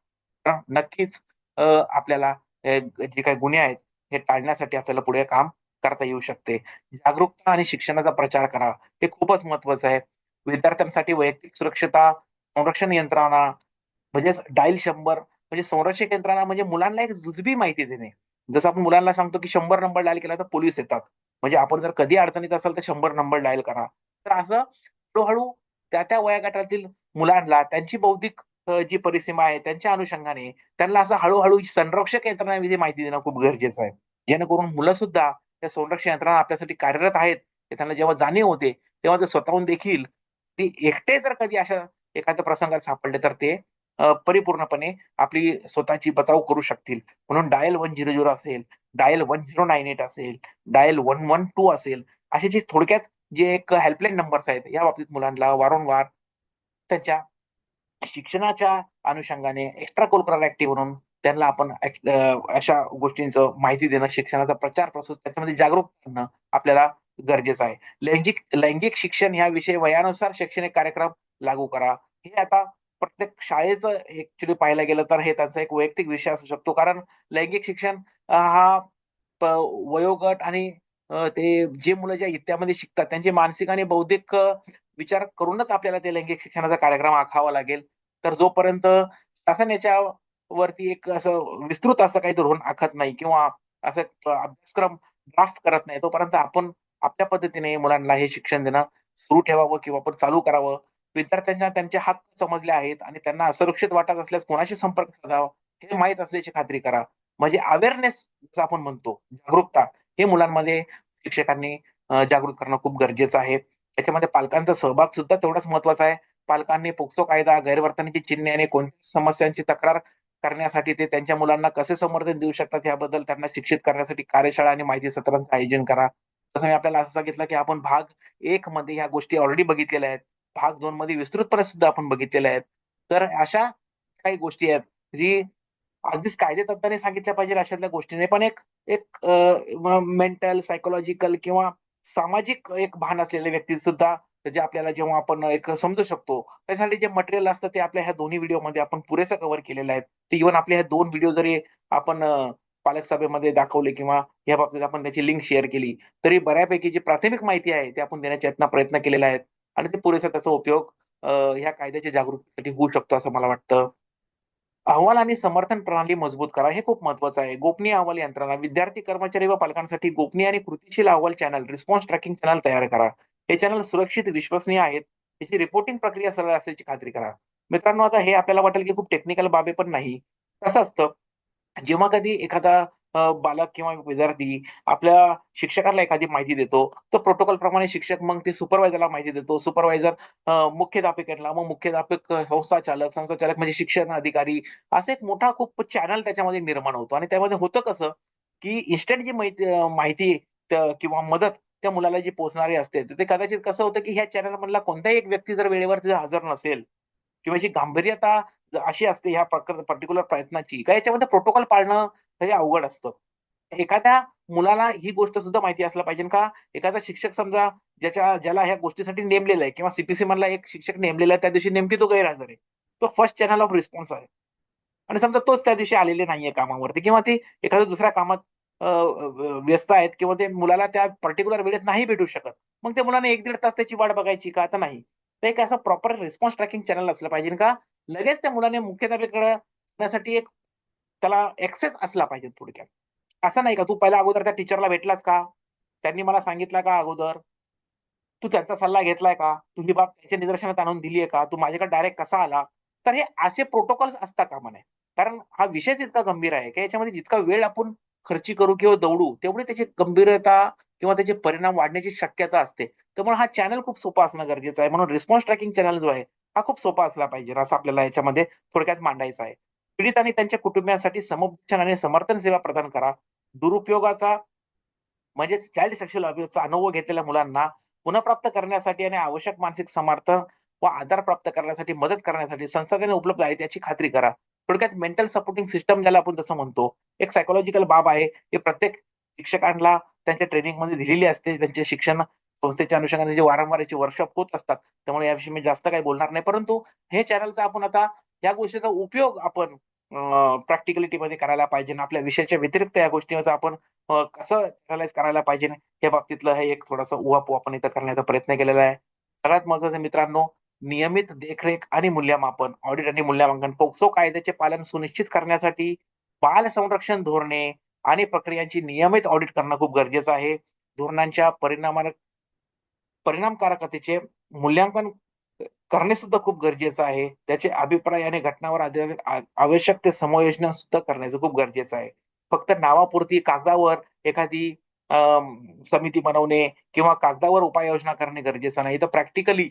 Speaker 1: तर नक्कीच आपल्याला जे काही गुन्हे आहेत हे टाळण्यासाठी आपल्याला पुढे काम करता येऊ शकते. जागरूकता आणि शिक्षणाचा प्रचार करा. हे खूपच महत्वाचं आहे. विद्यार्थ्यांसाठी वैयक्तिक सुरक्षता, संरक्षण यंत्रणा म्हणजेच डायल 100 म्हणजे संरक्षक यंत्रणा म्हणजे मुलांना एक जुजबी माहिती देणे. जसं आपण मुलांना सांगतो, की 100 नंबर डायल केला तर पोलीस येतात. म्हणजे आपण जर कधी अडचणीत असाल तर 100 नंबर डायल करा. तर असं हळू त्या वयोगटातील मुलांना त्यांची बौद्धिक जी परिसीमा आहे त्यांच्या अनुषंगाने त्यांना असं हळू संरक्षक यंत्रणांविषयी माहिती देणं खूप गरजेचं आहे. जेणेकरून मुलं सुद्धा त्या संरक्षण यंत्रणा आपल्यासाठी कार्यरत आहेत, हे त्यांना जेव्हा जाणीव होते, तेव्हा ते स्वतःहून देखील ते एकटे जर कधी अशा एखाद्या प्रसंगात सापडले तर ते परिपूर्णपणे आपली स्वतःची बचाव करू शकतील. म्हणून डायल 100 असेल, डायल 1098 असेल, डायल 112 असेल, असे जे थोडक्यात जे एक हेल्पलाईन नंबर्स आहेत, या बाबतीत मुलांना वारंवार त्यांच्या शिक्षणाच्या अनुषंगाने एक्स्ट्रा करिक्युलर ॲक्टिव्ह म्हणून त्यांना आपण अशा गोष्टींचं माहिती देणं, शिक्षणाचा प्रचार-प्रसार त्याच्यामध्ये जागरूक करणं आपल्याला गरजेचं आहे. लैंगिक शिक्षण ह्याविषयी वयानुसार शैक्षणिक कार्यक्रम लागू करा. हे आता प्रत्येक शाळेचं ॲक्चुअली पाहायला गेलं तर हे त्यांचा एक वैयक्तिक विषय असू शकतो. कारण लैंगिक शिक्षण हा प वयोगट आणि ते जे मुलं ज्या त्यामध्ये शिकतात त्यांचे मानसिक आणि बौद्धिक विचार करूनच आपल्याला ते लैंगिक शिक्षणाचा कार्यक्रम आखावा लागेल. तर जोपर्यंत शासन याच्यावरती एक असं विस्तृत असं काही धोरण आखत नाही किंवा असं अभ्यासक्रम ड्राफ्ट करत नाही, तोपर्यंत आपण आपल्या पद्धतीने मुलांना हे शिक्षण देणं सुरू ठेवावं किंवा आपण चालू करावं. विद्यार्थ्यांना त्यांचे हक्क समजले आहेत आणि त्यांना असुरक्षित वाटत असल्यास कोणाशी संपर्क साधावा हे माहीत असल्याची खात्री करा. म्हणजे अवेअरनेस जसं आपण म्हणतो, जागरूकता हे मुलांमध्ये शिक्षकांनी जागृत करणं खूप गरजेचं आहे. त्याच्यामध्ये पालकांचा सहभाग सुद्धा तेवढाच महत्वाचा आहे. पालकांनी पोक्सो कायदा, गैरवर्तनाची चिन्हे आणि कोणत्या समस्यांची तक्रार करण्यासाठी ते त्यांच्या मुलांना कसे समर्थन देऊ शकतात याबद्दल त्यांना शिक्षित करण्यासाठी कार्यशाळा आणि माहिती सत्रांचं आयोजन करा. जसं मी आपल्याला असं सांगितलं, की आपण भाग 1 मध्ये ह्या गोष्टी ऑलरेडी बघितलेल्या आहेत. भाग 2 मध्ये विस्तृतपणे सुद्धा आपण बघितलेल्या आहेत. तर अशा काही गोष्टी आहेत, जी अगदीच कायदेतज्ञांनी सांगितल्या पाहिजे अशातल्या गोष्टी नाही. पण एक एक मेंटल, सायकॉलॉजिकल किंवा सामाजिक एक भान असलेल्या व्यक्ती सुद्धा जे आपल्याला जेव्हा आपण एक समजू शकतो. त्यासाठी जे मटेरियल असतं ते आपल्या ह्या दोन्ही व्हिडिओमध्ये आपण पुरेसं कव्हर केलेलं आहे. ते इव्हन आपले हे 2 व्हिडिओ जरी आपण पालक सभेमध्ये दाखवले किंवा या बाबतीत आपण त्याची लिंक शेअर केली, तरी बऱ्यापैकी जी प्राथमिक माहिती आहे, ते आपण देण्याचा यातनं प्रयत्न केलेला आहे आणि ते पुरेसा त्याचा उपयोग ह्या कायद्याच्या जागृतीसाठी होऊ शकतो असं मला वाटतं. अहवाल आणि समर्थन प्रणाली मजबूत करा, हे खूप महत्वाचं आहे. गोपनीय अहवाल यंत्रणा, विद्यार्थी, कर्मचारी व पालकांसाठी गोपनीय आणि कृतीशील अहवाल चॅनल, रिस्पॉन्स ट्रॅकिंग चॅनल तयार करा. हे चॅनल सुरक्षित, विश्वसनीय आहेत. त्याची रिपोर्टिंग प्रक्रिया सरळ असल्याची खात्री करा. मित्रांनो, आता हे आपल्याला वाटेल की खूप टेक्निकल बाबी पण नाही. कसं असतं जेव्हा कधी एखादा बालक किंवा विद्यार्थी आपल्या शिक्षकाला एखादी माहिती देतो, तर प्रोटोकॉल प्रमाणे शिक्षक मग ते सुपरवायझरला माहिती देतो. सुपरवायझर मुख्याध्यापकाला, मग मुख्याध्यापक संस्थाचालक म्हणजे शिक्षण अधिकारी असा एक मोठा खूप चॅनल त्याच्यामध्ये निर्माण होतो आणि त्यामध्ये होतं कसं, की इन्स्टंट जी माहिती किंवा मदत त्या मुलाला जी पोहोचणारी असते, तर ते कदाचित कसं होतं, की ह्या चॅनलमधला कोणताही एक व्यक्ती जर वेळेवर तिथे हजर नसेल किंवा जी गांभीर्यता अशी असते ह्या पर्टिक्युलर प्रयत्नाची, का याच्यामध्ये प्रोटोकॉल पाळणं हे अवघड असतं. एखाद्या मुलाला ही गोष्ट सुद्धा माहिती असलं पाहिजे का एखादा शिक्षक समजा ज्याला ह्या गोष्टीसाठी नेमलेलं आहे किंवा सीपीसी मधला एक शिक्षक नेमलेला आहे, त्या दिवशी नेमकी तो गैरहजर आहे. तो फर्स्ट चॅनल ऑफ रिस्पॉन्स आहे. आणि समजा तोच त्या दिवशी आलेले नाहीये कामावरती किंवा ते एखाद्या दुसऱ्या कामात व्यस्त आहेत किंवा ते मुलाला त्या पर्टिक्युलर वेळेत नाही भेटू शकत. मग त्या मुलाने 1-1.5 तास त्याची वाट बघायची का? तर नाही. तर एक असं प्रॉपर रिस्पॉन्स ट्रॅकिंग चॅनल असलं पाहिजे का लगेच त्या मुलाने मुख्याध्यापकाकडे जाण्यासाठी एक त्याला ॲक्सेस असला पाहिजे थोडक्यात. असं नाही का तू पहिला अगोदर त्या टीचरला भेटलास का? त्यांनी मला सांगितलं का अगोदर? तू त्यांचा सल्ला घेतलाय का? तुझी बाब त्याच्या निदर्शनात आणून दिली आहे का? तू माझ्याकडे डायरेक्ट कसा आला? तर हे असे प्रोटोकॉल्स असता कामा नये. कारण हा विषयच इतका गंभीर आहे, की याच्यामध्ये जितका वेळ आपण खर्ची करू किंवा दौडू, तेवढी त्याची गंभीरता किंवा त्याचे परिणाम वाढण्याची शक्यता असते. त्यामुळे हा चॅनल खूप सोपा असणं गरजेचं आहे. म्हणून रिस्पॉन्स ट्रॅकिंग चॅनल जो आहे, हा खूप सोपा असला पाहिजे, असं आपल्याला याच्यामध्ये थोडक्यात मांडायचं आहे. पीडित आणि त्यांच्या कुटुंबियांसाठी समुपदेशन आणि समर्थन सेवा प्रदान करा. दुरुपयोगाचा म्हणजेच चाइल्ड सेक्शुअल अब्यूजचा अनुभव घेतलेल्या मुलांना पुनःप्राप्त करण्यासाठी आणि आवश्यक मानसिक समर्थन व आधार प्राप्त करण्यासाठी, मदत करण्यासाठी संसाधने उपलब्ध आहेत याची खात्री करा. थोडक्यात मेंटल सपोर्टिंग सिस्टम ज्याला आपण तसं म्हणतो. एक सायकॉलॉजिकल बाब आहे. हे प्रत्येक शिक्षकांना त्यांच्या ट्रेनिंगमध्ये दिलेली असते. त्यांचे शिक्षण संस्थेच्या अनुषंगाने जे वारंवार याचे वर्कशॉप होत असतात. त्यामुळे याविषयी मी जास्त काही बोलणार नाही. परंतु हे चॅनलचा आपण आता या गोष्टीचा उपयोग आपण प्रॅक्टिकलिटीमध्ये करायला पाहिजे आणि आपल्या विषयाच्या व्यतिरिक्त या गोष्टीचा आपण कसं रिअलाईज करायला पाहिजे या बाबतीतलं हे एक थोडासा उहापोह आपण इथं करण्याचा प्रयत्न केलेला आहे. सगळ्यात महत्त्वाचं मित्रांनो, नियमित देखरेख आणि मूल्यमापन, ऑडिट आणि मूल्यांकन, पोक्सो कायद्याचे पालन सुनिश्चित करण्यासाठी बाल संरक्षण धोरणे आणि प्रक्रियांची नियमित ऑडिट करणं खूप गरजेचं आहे. धोरणांच्या परिणामकारकतेचे मूल्यांकन करणे सुद्धा खूप गरजेचं आहे. त्याचे अभिप्राय आणि घटनावर आधारित आवश्यक ते समायोजन सुद्धा करण्याचं खूप गरजेचं आहे. फक्त नावापुरती कागदावर एखादी समिती बनवणे किंवा कागदावर उपाययोजना करणे गरजेचं नाही. तर प्रॅक्टिकली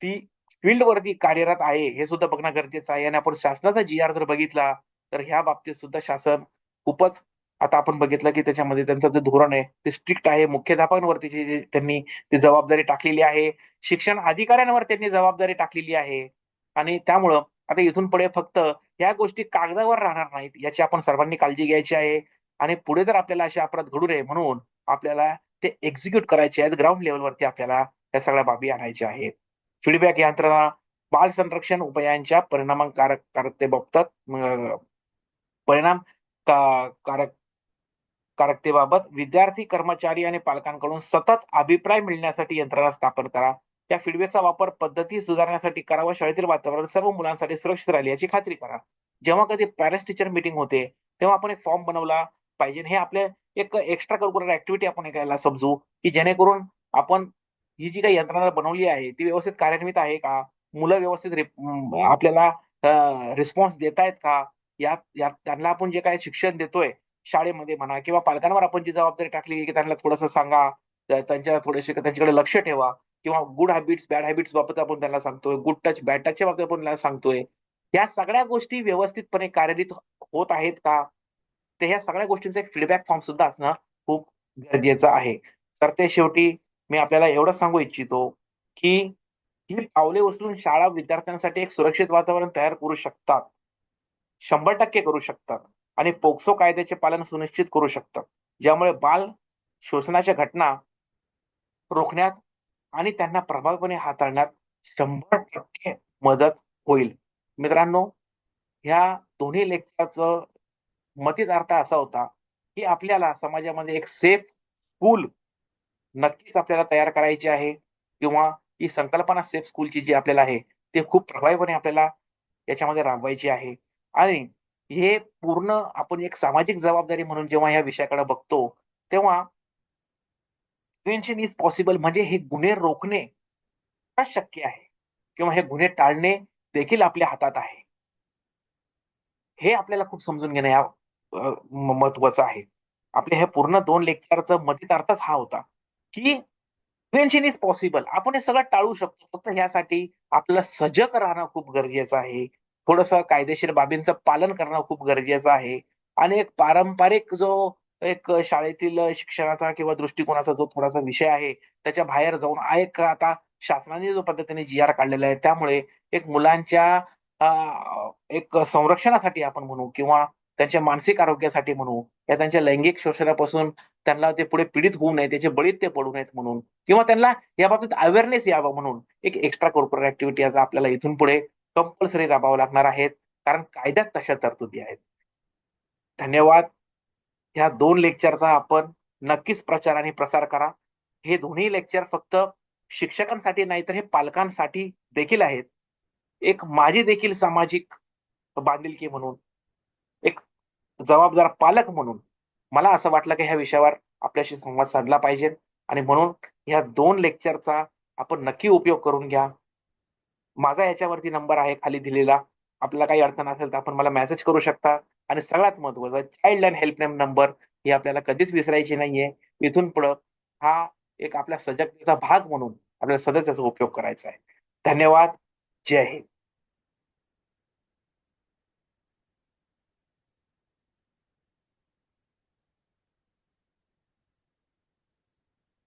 Speaker 1: ती फील्डवरती कार्यरत आहे हे सुद्धा बघणं गरजेचं आहे आणि आपण शासनाचा जी-आर जर बघितला, तर ह्या बाबतीत सुद्धा शासन खूपच आता आपण बघितलं, की त्याच्यामध्ये त्यांचं जे धोरण आहे ते स्ट्रिक्ट आहे. मुख्याध्यापकांवरती जी त्यांनी ती जबाबदारी टाकलेली आहे. शिक्षण अधिकाऱ्यांवर त्यांनी जबाबदारी टाकलेली आहे आणि त्यामुळं आता इथून पुढे फक्त ह्या गोष्टी कागदावर राहणार नाहीत, याची आपण सर्वांनी काळजी घ्यायची आहे आणि पुढे जर आपल्याला असे अपराध घडू नये म्हणून आपल्याला ते एक्झिक्यूट करायचे आहेत. ग्राउंड लेव्हलवरती आपल्याला त्या सगळ्या बाबी आणायच्या आहेत. फीडबॅक यंत्रणा, बाल संरक्षण उपायांच्या परिणामकारकतेबाबत परिणाम कारक कारकतेबाबत विद्यार्थी, कर्मचारी आणि पालकांकडून सतत अभिप्राय मिळण्यासाठी यंत्रणा स्थापन करा. या फीडबॅकचा वापर पद्धती सुधारण्यासाठी करा व शाळेतील वातावरण सर्व मुलांसाठी सुरक्षित राहील याची खात्री करा. जेव्हा कधी पॅरेंट्स टीचर मीटिंग होते, तेव्हा आपण एक फॉर्म बनवला पाहिजे. हे आपले एक एक्स्ट्रा करिक्युलर ॲक्टिव्हिटी आपण एकाला समजू, की जेणेकरून आपण ही जी काही यंत्रणा बनवली आहे, ती व्यवस्थित कार्यान्वित आहे का? मुलं व्यवस्थित आपल्याला रिस्पॉन्स देतायत का? यात यात त्यांना आपण जे काही शिक्षण देतोय शाळेमध्ये म्हणा किंवा पालकांवर आपण जी जबाबदारी टाकली की त्यांना थोडंसं सांगा, त्यांच्या थोडेसे त्यांच्याकडे लक्ष ठेवा किंवा गुड हॅबिट्स, बॅड हॅबिट्स बाबत आपण त्यांना सांगतोय. गुड टच, बॅड टचच्या बाबतीत आपण त्यांना सांगतोय. या सगळ्या गोष्टी व्यवस्थितपणे कार्यरत होत आहेत का? तर ह्या सगळ्या गोष्टींचा एक फीडबॅक फॉर्म सुद्धा असणं खूप गरजेचं आहे. तर ते शेवटी मी आपल्याला एवढंच सांगू इच्छितो, की ही पावले उचलून शाळा विद्यार्थ्यांसाठी एक सुरक्षित वातावरण तयार करू शकतात. 100% करू शकतात आणि पोक्सो कायद्याचे पालन सुनिश्चित करू शकतात. ज्यामुळे बाल शोषणाच्या घटना रोखण्यात आणि त्यांना प्रभावीपणे हाताळण्यात 100% मदत होईल. मित्रांनो, ह्या दोन्ही लेक्चरचं मतित अर्थ असा होता, की आपल्याला समाजामध्ये एक सेफ स्कूल नक्कीच आपल्याला तयार करायची आहे किंवा ही संकल्पना सेफ स्कूलची जी आपल्याला आहे, ते खूप प्रभावीपणे आपल्याला याच्यामध्ये राबवायची आहे. आणि हे पूर्ण आपण एक सामाजिक जबाबदारी म्हणून जेव्हा या विषयाकडे बघतो, तेव्हा प्रिव्हेन्शन इज पॉसिबल म्हणजे हे गुन्हे रोखणे का शक्य आहे किंवा हे गुन्हे टाळणे देखील आपल्या हातात आहे. हे आपल्याला खूप समजून घेणं महत्वाचं आहे. आपल्या हे पूर्ण 2 लेक्चरचा मतितार्थच हा होता, की प्रिव्हेन्शन इज पॉसिबल. आपण हे सगळं टाळू शकतो. फक्त ह्यासाठी आपल्याला सजग राहणं खूप गरजेचं आहे. थोडंसं कायदेशीर बाबींचं पालन करणं खूप गरजेचं आहे आणि एक पारंपरिक जो एक शाळेतील शिक्षणाचा किंवा दृष्टिकोनाचा जो थोडासा विषय आहे, त्याच्या बाहेर जाऊन एक आता शासनाने जो पद्धतीने जी-आर काढलेला आहे, त्यामुळे एक मुलांच्या एक संरक्षणासाठी आपण म्हणू किंवा त्यांच्या मानसिक आरोग्यासाठी म्हणू, या त्यांच्या लैंगिक शोषणापासून त्यांना ते पुढे पीडित होऊ नये, त्याचे बळीत ते पडू नयेत म्हणून किंवा त्यांना याबाबतीत अवेअरनेस यावा म्हणून एक एक्स्ट्रा करिक्युलर ॲक्टिव्हिटी आता आपल्याला इथून पुढे कंपल्सरी राबवाव्या लागणार आहेत. कारण कायद्यात तशा तरतुदी आहेत. धन्यवाद. ह्या 2 लेक्चरचा आपण नक्कीच प्रचार आणि प्रसार करा. हे दोन्ही लेक्चर फक्त शिक्षकांसाठी नाही तर हे पालकांसाठी देखील आहेत. एक माझी देखील सामाजिक बांधिलकी म्हणून, एक जबाबदार पालक म्हणून मला असं वाटलं की ह्या विषयावर आपल्याशी संवाद साधला पाहिजे आणि म्हणून ह्या 2 लेक्चरचा आपण नक्की उपयोग करून घ्या. माझा याच्यावरती नंबर आहे खाली दिलेला. आपल्याला काही अडचण असेल तर आपण मला मेसेज करू शकता आणि सगळ्यात महत्त्वाचं चाइल्डलाईन हेल्पलाईन नंबर ही आपल्याला कधीच विसरायची नाहीये. इथून पुढं हा एक आपल्या सजगतेचा भाग म्हणून आपल्याला सतत त्याचा उपयोग करायचा आहे. धन्यवाद. जय हिंद.